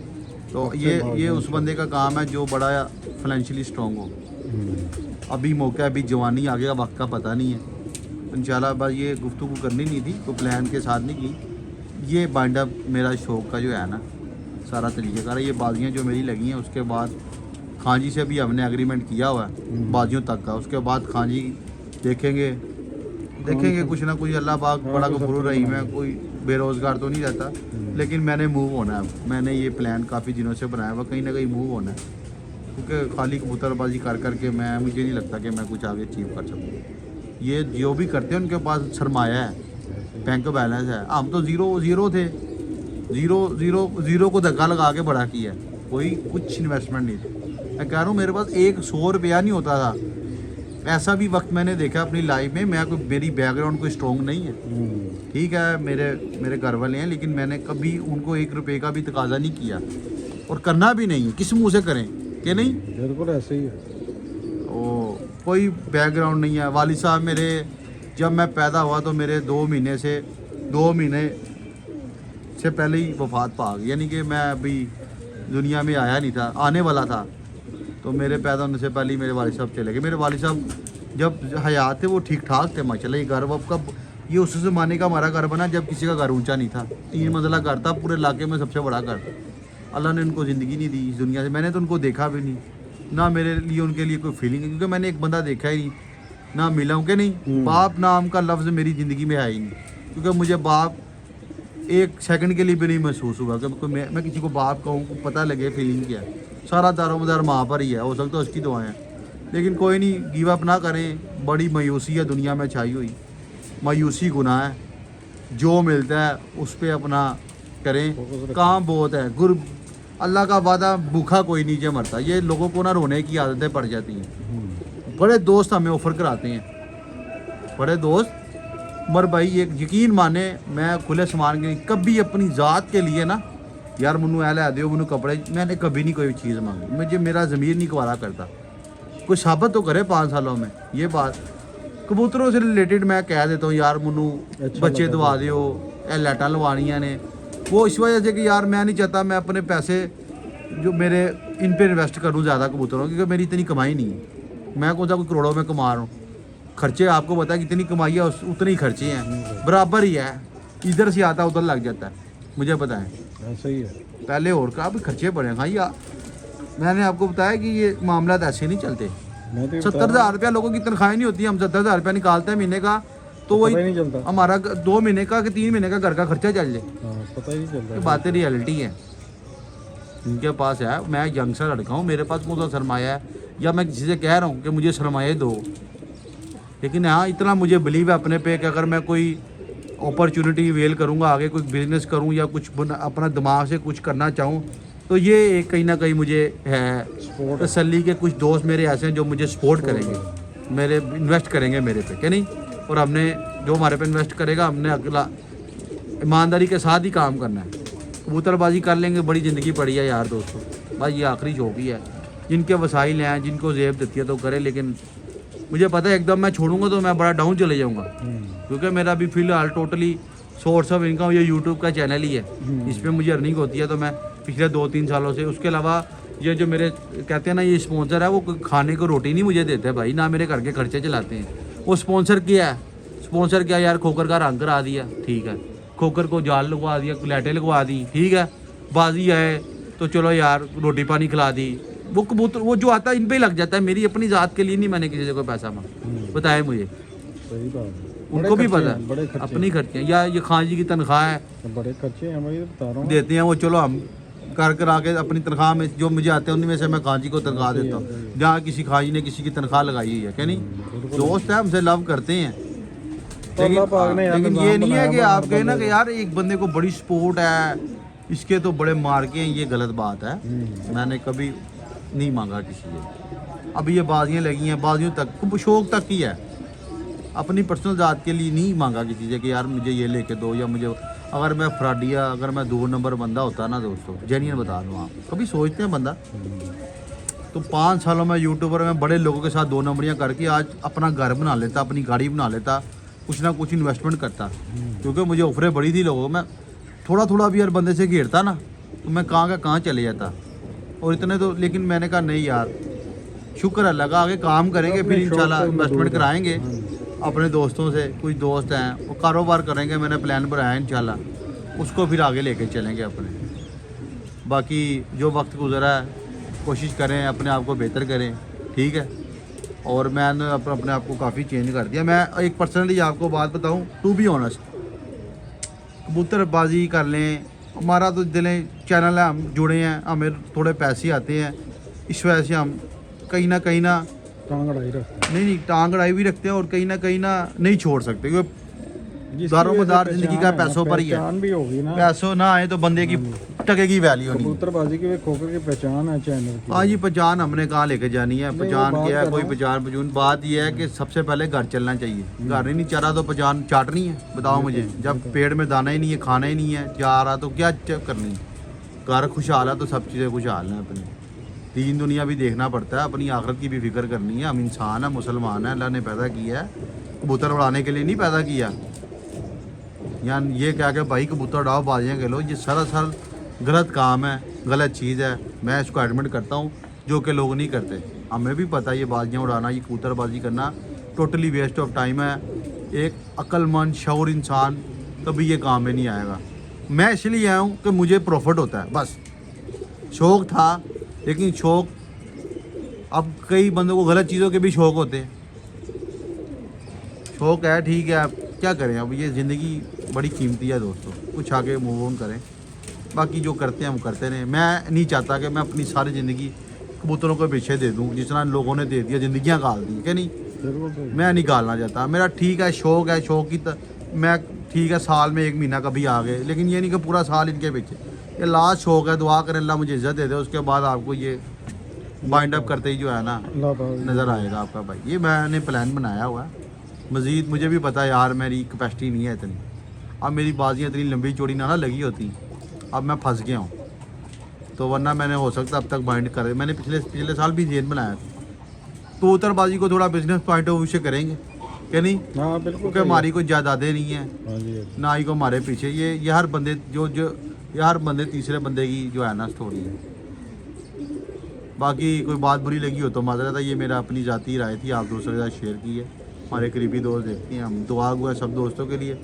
तो ये उस बंदे का काम है जो बड़ा फाइनेंशियली स्ट्रॉन्ग हो। अभी मौका, अभी जवानी, आगे का वक्त का पता नहीं है। इंशाल्लाह बस ये गुफ्तगू करनी नहीं थी, तो प्लान के साथ नहीं की। ये बाइंड अप मेरा शौक का जो है ना सारा तरीक़ेकार है। ये बाजियाँ जो मेरी लगी हैं, उसके बाद खान जी से भी हमने एग्रीमेंट किया हुआ है बाजियों तक का। उसके बाद खान जी देखेंगे कुछ ना कुछ, अल्लाह पाक बड़ा गफूर रहीम है, कोई बेरोज़गार तो नहीं रहता। लेकिन मैंने मूव होना है, मैंने ये प्लान काफ़ी दिनों से बनाया हुआ, कहीं ना कहीं मूव होना है। क्योंकि खाली कबूतरबाजी कर करके मुझे नहीं लगता कि मैं कुछ आगे अचीव कर सकूँ। ये जो भी करते हैं उनके पास सरमाया है, बैंक बैलेंस है। हम तो ज़ीरो थे, ज़ीरो को धक्का लगा के बड़ा किया, कोई कुछ इन्वेस्टमेंट नहीं थी। मैं कह रहा हूँ मेरे पास 100 रुपया नहीं होता था। ऐसा भी वक्त मैंने देखा अपनी लाइफ में, मेरी बैकग्राउंड कोई स्ट्रॉन्ग नहीं है, ठीक है, मेरे घर वाले हैं, लेकिन मैंने कभी उनको 1 रुपये का भी तकाजा नहीं किया, और करना भी नहीं है। किस मुँह से करें कि नहीं? बिल्कुल ऐसे ही है। ओ कोई बैकग्राउंड नहीं है। वालिद साहब मेरे, जब मैं पैदा हुआ तो मेरे 2 महीने से पहले ही वफात पा गई, यानी कि मैं अभी दुनिया में आया नहीं था, आने वाला था। तो मेरे पैदा होने से पहले ही मेरे वालिद साहब चले गए। मेरे वालिद साहब जब हयात थे वो ठीक ठाक थे माशाल्लाह। ये घर अब कब, ये उस ज़माने का हमारा घर बना जब किसी का घर ऊंचा नहीं था, 3 मंजिला घर था, पूरे इलाके में सबसे बड़ा घर। अल्लाह ने उनको ज़िंदगी नहीं दी इस दुनिया से, मैंने तो उनको देखा भी नहीं, ना मेरे लिए उनके लिए कोई फीलिंग है, क्योंकि मैंने एक बंदा देखा ही नहीं, ना मिला हूँ कि नहीं। बाप नाम का लफ्ज़ मेरी ज़िंदगी में है ही नहीं, क्योंकि मुझे बाप 1 सेकंड के लिए भी नहीं महसूस हुआ कि मैं किसी को बाप कहूँ, पता लगे फीलिंग क्या है। सारा दारोमदार माँ पर ही है, हो सकता है उसकी दुआएं। लेकिन कोई नहीं, गिव अप ना करें। बड़ी मायूसी है दुनिया में छाई हुई, मायूसी गुनाह है। जो मिलता है उस पर अपना करें, काम बहुत है। अल्लाह का वादा, भूखा कोई नीचे मरता। ये लोगों को ना रोने की आदतें पड़ जाती हैं। बड़े दोस्त हमें ऑफ़र कराते हैं, बड़े दोस्त, मर भाई एक यकीन माने, मैं खुले समान के कभी अपनी ज़ात के लिए ना यार मैनू ऐ लै दियो, मैनू कपड़े, मैंने कभी नहीं कोई चीज़ मांगी। मुझे मेरा ज़मीर नहीं गवारा करता। कोई साबित तो करे 5 सालों में। ये बात कबूतरों से रिलेटेड मैं कह देता हूँ, यार मैनू बच्चे दवा दियो, ए लाइटां लवानियां ने। वो इस वजह से कि यार मैं नहीं चाहता मैं अपने पैसे जो मेरे इन पे इन्वेस्ट करूँ ज़्यादा कबूतरों, क्योंकि मेरी इतनी कमाई नहीं है। मैं कौन सा कोई करोड़ों में कमा रहा हूँ। खर्चे आपको पता है कितनी कमाई है, उतने ही खर्चे हैं, बराबर ही है। इधर से आता उधर लग जाता है। मुझे बताएं। ऐसा ही है। पहले और का अब खर्चे पड़े हाँ या मैंने आपको बताया कि ये मामला ऐसे नहीं चलते। मैं तो 70,000 रुपया लोगों की तनख्वाही नहीं होती, हम 70,000 रुपया निकालते हैं महीने का, तो पता ही वही नहीं चलता। हमारा 2 महीने का कि 3 महीने का घर का खर्चा चल जाए। हाँ, पता ही नहीं चलता। ये बातें रियलिटी है, इनके पास है। मैं यंगस्टर लड़का हूँ, मेरे पास कौन सा सरमाया है, या मैं किसी से कह रहा हूँ कि मुझे सरमाया दो। लेकिन हाँ इतना मुझे बिलीव है अपने पे कि अगर मैं कोई अपॉर्चुनिटी वेल करूँगा, आगे कोई बिजनेस करूँ या कुछ अपना दिमाग से कुछ करना चाहूँ, तो ये एक कहीं ना कहीं मुझे है सपोर्ट तसल्ली के कुछ दोस्त मेरे ऐसे हैं जो मुझे सपोर्ट करेंगे, मेरे इन्वेस्ट करेंगे मेरे पे, क्या नहीं। और हमने जो हमारे पे इन्वेस्ट करेगा हमने अगला ईमानदारी के साथ ही काम करना है। कबूतरबाजी कर लेंगे, बड़ी ज़िंदगी पड़ी है यार दोस्तों, भाई ये आखिरी शौक ही है। जिनके वसाइल हैं, जिनको जेब देती है तो करे, लेकिन मुझे पता है एकदम मैं छोड़ूंगा तो मैं बड़ा डाउन चले जाऊँगा, क्योंकि मेरा अभी फ़िलहाल टोटली सोर्स ऑफ इनकम ये यूट्यूब का चैनल ही है, इस पर मुझे अर्निंग होती है। तो मैं पिछले 2-3 सालों से, उसके अलावा ये जो मेरे कहते हैं ना ये स्पॉन्सर है, वो खाने को रोटी नहीं मुझे देते भाई, ना मेरे घर के खर्चे चलाते हैं। वो स्पॉन्सर क्या है, स्पॉन्सर क्या यार, खोकर का रंग करा दिया, ठीक है, खोकर को जाल लगवा दिया, लाइटें लगवा दी, ठीक है, बाजी आए तो चलो यार रोटी पानी खिला दी। वो कबूतर वो जो आता है इन पे ही लग जाता है, मेरी अपनी ज़ात के लिए नहीं मैंने किसी से कोई पैसा मांगा, बताए मुझे। सही बात है। उनको भी पता बड़े है खर्चे अपनी खर्चे, या ये खान जी की तनख्वाह है बड़े खर्चे हैं भाई, बता रहा हूँ। देते हैं वो, चलो हम कर कर आके अपनी तनख्वाह में जो मुझे आते हैं उनमें से मैं खान जी को तनख्वाह देता हूँ, जहाँ किसी खाजी ने किसी की तनख्वाह लगाई हुई है, क्या नहीं। दोस्त है, हमसे लव करते हैं, लेकिन ये नहीं है कि आप कहें ना कि यार एक बंदे को बड़ी सपोर्ट है, इसके तो बड़े मार्के हैं, ये गलत बात है। मैंने कभी नहीं मांगा किसी से। अभी ये बाजियाँ लगी हैं, बाजियों तक शौक तक ही है, अपनी पर्सनल ज़ात के लिए नहीं मांगा किसी से कि यार मुझे ये लेके दो, या मुझे अगर मैं फ्रॉडिया, अगर मैं 2 नंबर बंदा होता ना दोस्तों, जेन्युइन बता दूँ, आप कभी सोचते हैं बंदा तो 5 सालों में यूट्यूबर में बड़े लोगों के साथ 2 नंबरियाँ करके आज अपना घर बना लेता, अपनी गाड़ी बना लेता, कुछ ना कुछ इन्वेस्टमेंट करता। क्योंकि मुझे ऑफरें बड़ी थी लोगों को, मैं थोड़ा थोड़ा भी यार बंदे से घेरता ना तो मैं कहाँ का कहाँ चले जाता। और इतने तो, लेकिन मैंने कहा नहीं यार, शुक्र है लगा, आगे काम करेंगे, फिर इंशाल्लाह इन्वेस्टमेंट कराएंगे अपने दोस्तों से। कुछ दोस्त हैं वो कारोबार करेंगे, मैंने प्लान बनाया इंशाल्लाह, उसको फिर आगे लेके चलेंगे अपने। बाकी जो वक्त गुजरा है कोशिश करें अपने आप को बेहतर करें, ठीक है। और मैंने अपने आप को काफ़ी चेंज कर दिया। मैं एक पर्सनली आपको बात बताऊं, टू बी ऑनेस्ट, कबूतरबाजी कर लें, हमारा तो दिलें चैनल है, हम जुड़े हैं, हमें थोड़े पैसे आते हैं, इस वजह से हम कहीं ना टांग अड़ाई रखते हैं। नहीं टांग अड़ाई भी रखते हैं, और कहीं ना नहीं छोड़ सकते, क्योंकि जिसकी दारोमदार वजह से जिंदगी का पहचान पैसों पर ही है। पहचान भी होगी ना, पैसों ना आए तो बंदे की टकेगी वैल्यू नहीं। कबूतरबाजी की खोकर की पहचान है चैनल की। हाँ जी, पहचान हमने कहाँ लेके जानी है, नहीं, पहचान वो क्या है, बात कोई कर पहचान पहचून। बात यह है कि सबसे पहले घर चलना चाहिए, घर ही नहीं चल रहा तो पहचान चाटनी है, बताओ मुझे। जब पेड़ में दाना ही नहीं है, खाना ही नहीं है, जा रहा तो क्या करनी है। घर खुशहाल है तो सब चीज़ें खुशहाल हैं अपनी। दीन दुनिया भी देखना पड़ता है, अपनी आखिरत की भी फिक्र करनी है। हम इंसान है, मुसलमान है, अल्लाह ने पैदा किया है, कबूतर उड़ाने के लिए नहीं पैदा किया। या ये क्या कि भाई कबूतर उड़ाओ बाजियाँ खेलो, ये सरासर गलत काम है, गलत चीज़ है। मैं इसको एडमिट करता हूँ, जो कि लोग नहीं करते। हमें भी पता है ये बाजियाँ उड़ाना, ये कबूतरबाजी करना टोटली वेस्ट ऑफ टाइम है। एक अक्लमंद शऊर इंसान कभी ये काम में नहीं आएगा। मैं इसलिए आया हूँ कि मुझे प्रॉफिट होता है, बस। शौक़ था, लेकिन शौक़, अब कई बंदों को गलत चीज़ों के भी शौक़ होते हैं। शौक़ है, ठीक है, आप क्या करें, अब ये ज़िंदगी बड़ी कीमती है दोस्तों, कुछ आगे मूव ऑन करें। बाकी जो करते हैं हम करते रहें। मैं नहीं चाहता कि मैं अपनी सारी ज़िंदगी कबूतरों को पीछे दे दूँ, जिस तरह लोगों ने दे दिया, ज़िंदगियाँ गाल दी, क्या नहीं। मैं नहीं गालना चाहता। मेरा ठीक है, शौक़ है, शौक़ की मैं ठीक है, साल में 1 महीना कभी आ गए, लेकिन ये नहीं कि पूरा साल इनके पीछे। ये लास्ट शौक़ है, दुआ करें अल्लाह मुझे इज़्ज़त दे दे, उसके बाद आपको ये बाइंड अप करते ही जो है ना नज़र आएगा आपका भाई। ये मैंने प्लान बनाया हुआ है। मज़ीद मुझे भी पता है यार, मेरी कैपेसिटी नहीं है इतनी। अब मेरी बाजियाँ इतनी लंबी चौड़ी ना लगी होती, अब मैं फंस गया हूँ। तो वरना मैंने हो सकता अब तक बाइंड करे। मैंने पिछले साल भी जेन बनाया था। कबूतरबाजी को थोड़ा बिजनेस पॉइंट ऑफ व्यू से करेंगे, क्या नहीं। हाँ बिल्कुल, क्योंकि हमारी कोई जायदादें नहीं है, ना ही को हमारे पीछे ये हर बंदे ये हर बंदे तीसरे बंदे की जो है ना स्टोरी है। बाकी कोई बात बुरी लगी हो तो माजरत है, ये मेरा अपनी ज़ाती राय थी, आप दूसरे के साथ शेयर की है। हमारे करीबी दोस्त देखते हैं, हम दुआ हुआ सब दोस्तों के लिए।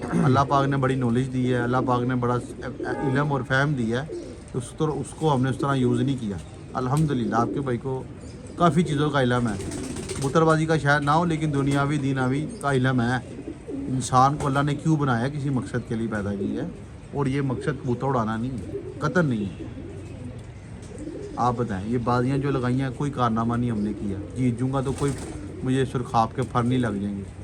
अल्लाह पाक ने बड़ी नॉलेज दी है, अल्लाह पाक ने बड़ा इल्म और फहम दिया है, तो उसको हमने उस तरह यूज़ नहीं किया। अल्हम्दुलिल्लाह आपके भाई को काफ़ी चीज़ों का इल्म है, कबूतरबाजी का शायद ना हो लेकिन दुनियावी दीनावी का इल्म है। इंसान को अल्लाह ने क्यों बनाया, किसी मकसद के लिए पैदा की है, और ये मकसद कबूतर उड़ाना नहीं है, कतन नहीं है। आप बताएं, ये बाजियाँ जो लगाई हैं कोई कारनामा नहीं हमने किया, जीत जूँगा तो कोई मुझे सुरखाब के फर नहीं लग जाएंगे।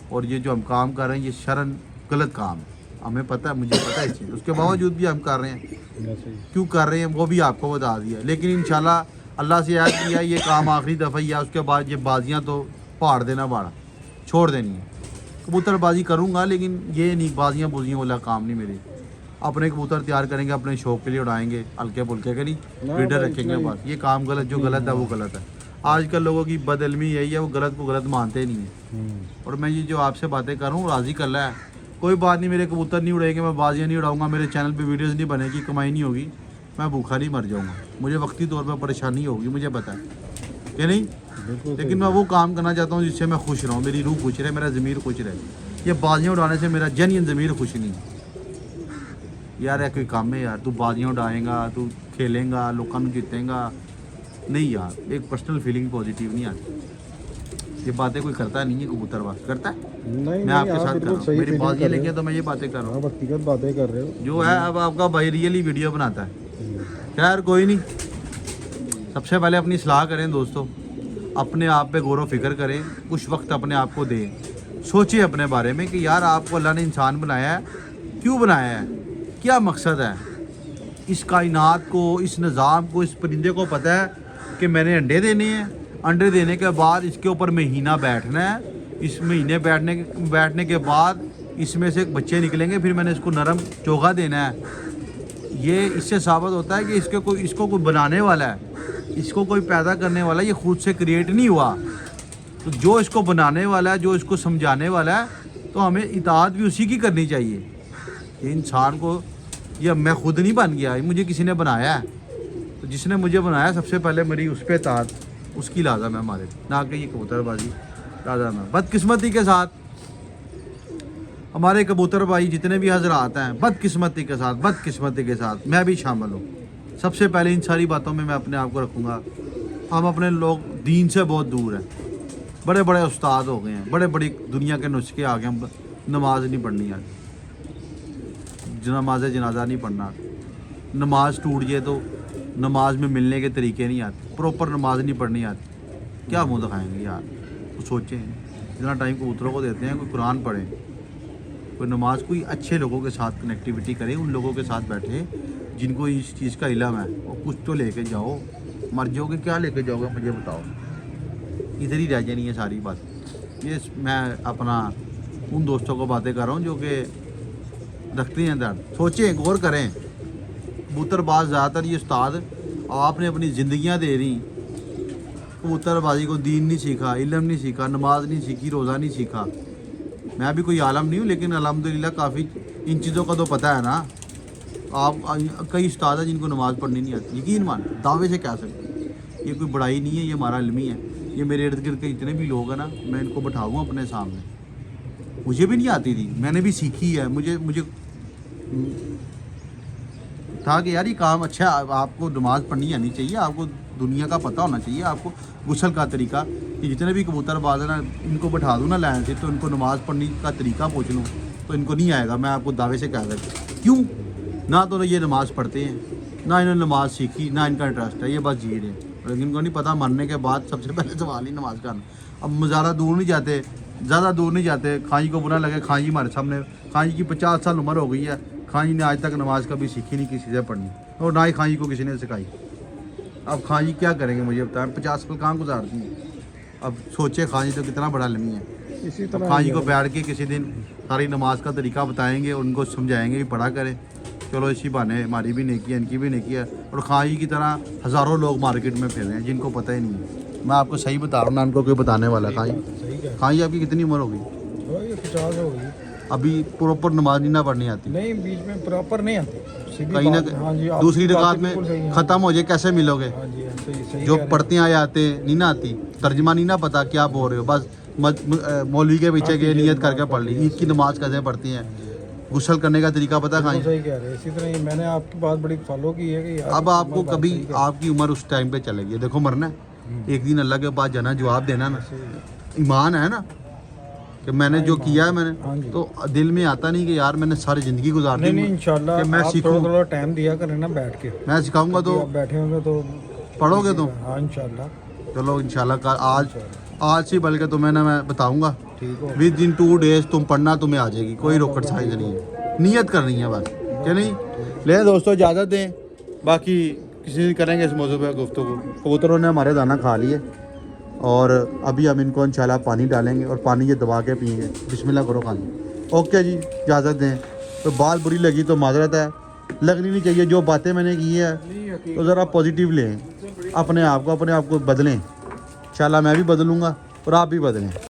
और ये जो हम काम कर रहे हैं ये शरन गलत काम है, हमें पता है, मुझे पता है इस चीज़, उसके बावजूद भी हम कर रहे हैं। क्यों कर रहे हैं वो भी आपको बता दिया, लेकिन इंशाल्लाह अल्लाह से याद किया ये काम आखिरी दफ़ा ही है, उसके बाद ये बाजियाँ तो पहाड़ देना बाड़ा छोड़ देनी है। कबूतरबाजी करूँगा लेकिन ये नहीं बाजियाँ बुजियाँ वाला काम नहीं मेरे। अपने कबूतर तैयार करेंगे, अपने शौक के लिए उड़ाएंगे, हल्के फुल्के के नहीं ब्रीडर रखेंगे बस। ये काम गलत, जो गलत है वो गलत है। आजकल लोगों की बदइल्मी यही है, वो गलत को गलत मानते नहीं है। और मैं ये जो आपसे बातें कर रहा हूँ राज़ी कर ला है, कोई बात नहीं, मेरे कबूतर नहीं उड़ेंगे, मैं बाजियाँ नहीं उड़ाऊँगा, मेरे चैनल पे वीडियोस नहीं बनेगी, कमाई नहीं होगी, मैं भूखा नहीं मर जाऊँगा, मुझे वक्ती तौर पर परेशानी होगी, मुझे पता है कि नहीं। लेकिन मैं वो काम करना चाहता हूँ जिससे मैं खुश रहूँ, मेरी रूह खुश रहे, मेरा ज़मीर खुश रहे। ये बाजियाँ उड़ाने से मेरा जेन्युइन ज़मीर खुश नहीं है यार। है कोई काम है यार, तू बाजियाँ उड़ाएगा, तू खेलेगा, लोगों को जीतेगा, नहीं यार, एक पर्सनल फीलिंग पॉजिटिव नहीं आती। ये बातें कोई करता नहीं है, कबूतरबाज करता है। नहीं, मैं आपके साथ कर रहा हूँ, मेरी बाजियाँ लेके तो मैं ये बातें कर रहा हूँ, व्यक्तिगत बातें कर रहे हो जो है। अब आपका भाई रियली वीडियो बनाता है, खैर कोई नहीं। सबसे पहले अपनी सलाह करें दोस्तों, अपने आप पे गौर व फिक्र करें, कुछ वक्त अपने आप को दें, सोचिए अपने बारे में कि यार आपको अल्लाह ने इंसान बनाया है, क्यों बनाया है, क्या मकसद है। इस कायनात को, इस निज़ाम को, इस परिंदे को पता है कि मैंने अंडे देने हैं, अंडे देने के बाद इसके ऊपर महीना बैठना है, इस महीने बैठने के बाद इसमें से बच्चे निकलेंगे, फिर मैंने इसको नरम चोगा देना है। ये इससे साबित होता है कि इसको कोई बनाने वाला है, इसको कोई पैदा करने वाला है, ये खुद से क्रिएट नहीं हुआ। तो जो इसको बनाने वाला है, जो इसको समझाने वाला है, तो हमें इताअत भी उसी की करनी चाहिए। ये इंसान को, ये मैं खुद नहीं बन गया, ये मुझे किसी ने बनाया है, तो जिसने मुझे बनाया सबसे पहले मेरी उस पर इताअत, उसकी लाज़म है हमारे, ना कि ये कबूतरबाजी लाज़म है। बदकिस्मती के साथ हमारे कबूतर भाई जितने भी हजरात हैं, बदकिस्मती के साथ मैं भी शामिल हूँ। सबसे पहले इन सारी बातों में मैं अपने आप को रखूँगा। हम अपने लोग दीन से बहुत दूर हैं, बड़े बड़े उस्ताद हो गए हैं, बड़े बड़ी दुनिया के नुस्खे आ गए, हम नमाज नहीं पढ़नी आज, नमाज जनाजा नहीं पढ़ना, नमाज टूट जाए तो नमाज में मिलने के तरीके नहीं आते, प्रॉपर नमाज नहीं पढ़नी आती, क्या मुँह दिखाएंगे यार। तो सोचें, इतना टाइम कबूतरों को देते हैं, कोई कुरान पढ़े, कोई नमाज, कोई अच्छे लोगों के साथ कनेक्टिविटी करें, उन लोगों के साथ बैठे जिनको इस चीज़ का इल्म है, और कुछ तो लेके जाओ। मर जाओगे, क्या लेके जाओगे मुझे बताओ, इधर ही रह जानी है सारी बात। ये मैं अपना उन दोस्तों को बातें कर रहा हूँ जो कि रखते हैं दर्द। सोचें, गौर करें, कबूतरबाज ज़्यादातर ये उस्ताद आपने अपनी ज़िंदगियाँ दे दी, कबूतरबाजी को दीन नहीं सीखा, इल्म नहीं सीखा, नमाज नहीं सीखी, रोज़ा नहीं सीखा। मैं भी कोई आलम नहीं हूँ, लेकिन अल्हम्दुलिल्लाह काफ़ी इन चीज़ों का तो पता है ना। आप कई उस्ताद हैं जिनको नमाज़ पढ़नी नहीं आती, यकीन मान दावे से कह सकते, ये कोई बड़ाई नहीं है, ये हमारा इल्मी है। ये मेरे इर्द गिर्द के जितने भी लोग हैं ना, मैं इनको बैठाऊँ अपने सामने, मुझे भी नहीं आती थी, मैंने भी सीखी है। मुझे था कि यार ये काम अच्छा है, आपको नमाज़ पढ़नी आनी चाहिए, आपको दुनिया का पता होना चाहिए, आपको गुस्ल का तरीका, कि जितने भी कबूतरबाज हैं ना, इनको बैठा दूँ ना लाइन से, तो इनको नमाज़ पढ़ने का तरीका पूछ लूँ तो इनको नहीं आएगा। मैं आपको दावे से कह सकता, क्यों ना तो ये नमाज़ पढ़ते हैं, ना इन्होंने नमाज़ सीखी, ना इनका इंटरेस्ट है, ये बस जी रहे हैं। लेकिन इनको नहीं पता, मरने के बाद सबसे पहले सवाल ही नमाज़ करना। अब ज़्यादा दूर नहीं जाते, खाई को बुरा लगे, खाई हमारे सामने, खाई की 50 साल उम्र हो गई है, खाई ने आज तक नमाज कभी सीखी नहीं किसी से पढ़नी, और ना ही खाई को किसी ने सिखाई। अब खाई क्या करेंगे मुझे बताएं, 50 साल कहाँ गुजारती हैं। अब सोचे खाई तो कितना बड़ा लम्ही है। इसी तरह खाई को बैठ के किसी दिन सारी नमाज का तरीका बताएंगे, उनको समझाएंगे भी पढ़ा करें, चलो इसी बहाने हमारी भी नेकी है, इनकी भी नेकी है। और खाई की तरह हज़ारों लोग मार्केट में फिर रहे हैं जिनको पता ही नहीं है। मैं आपको सही बता रहा हूँ ना, उनको कोई बताने वाला। खाई आपकी कितनी उम्र होगी? 50 हो गई। अभी प्रॉपर नमाज नहीं ना पढ़नी आती? नहीं, बीच में प्रॉपर नहीं आती, कहीं ना दूसरी रकात में ख़त्म हो जाए कैसे मिलोगे? जो पढ़ते आए आते नहीं ना आती, तर्जमा नहीं ना पता क्या बोल रहे हो, बस मौलवी के पीछे के नियत करके पढ़ ली। ईद की नमाज कैसे पढ़ती हैं, गुस्ल करने का तरीका पता कहाँ बिल्कुल है? सही कह रहे हैं। इसी तरह ही मैंने आपकी बात बड़ी फॉलो की है कि यार अब आपको बात कभी सही है। आपकी उम्र उस टाइम पे चलेगी, देखो मरना है, एक दिन अल्लाह के पास जाना, जवाब देना ना, ईमान है ना कि मैंने जो किया है हाँ मैंने, जी। तो दिल में आता नहीं कि यार मैंने सारी ज़िंदगी गुजार दी, नहीं इंशाल्लाह कि मैं आप सीखूं, थोड़ा टाइम दिया करें ना बैठ के, मैं सिखाऊंगा तो आप बैठे होंगे तो पढ़ोगे तुम। हाँ इंशाल्लाह। चलो इंशाल्लाह आज से बल्कि तुम्हें ना मैं बताऊंगा, ठीक हो विद इन 2 डेज तुम पढ़ना, तुम्हें आ जाएगी, कोई रोकट साइज नहीं है, नियत करनी है बस, क्या नहीं। ले दोस्तों इजाज़त दें, बाकी किसी दिन करेंगे इस मौजू पर गुफ्तगू। कबूतरों ने हमारे दाना खा लिए और अभी हम इनको इंशाल्लाह पानी डालेंगे और पानी ये दबा के पिएंगे। बिस्मिल्लाह करो खानी। ओके जी, इजाज़त दें। तो बात बुरी लगी तो माजरत है, लगनी नहीं चाहिए। जो बातें मैंने की है तो ज़रा पॉजिटिव लें, अपने आप को बदलें। इंशाल्लाह मैं भी बदलूँगा और आप भी बदलें।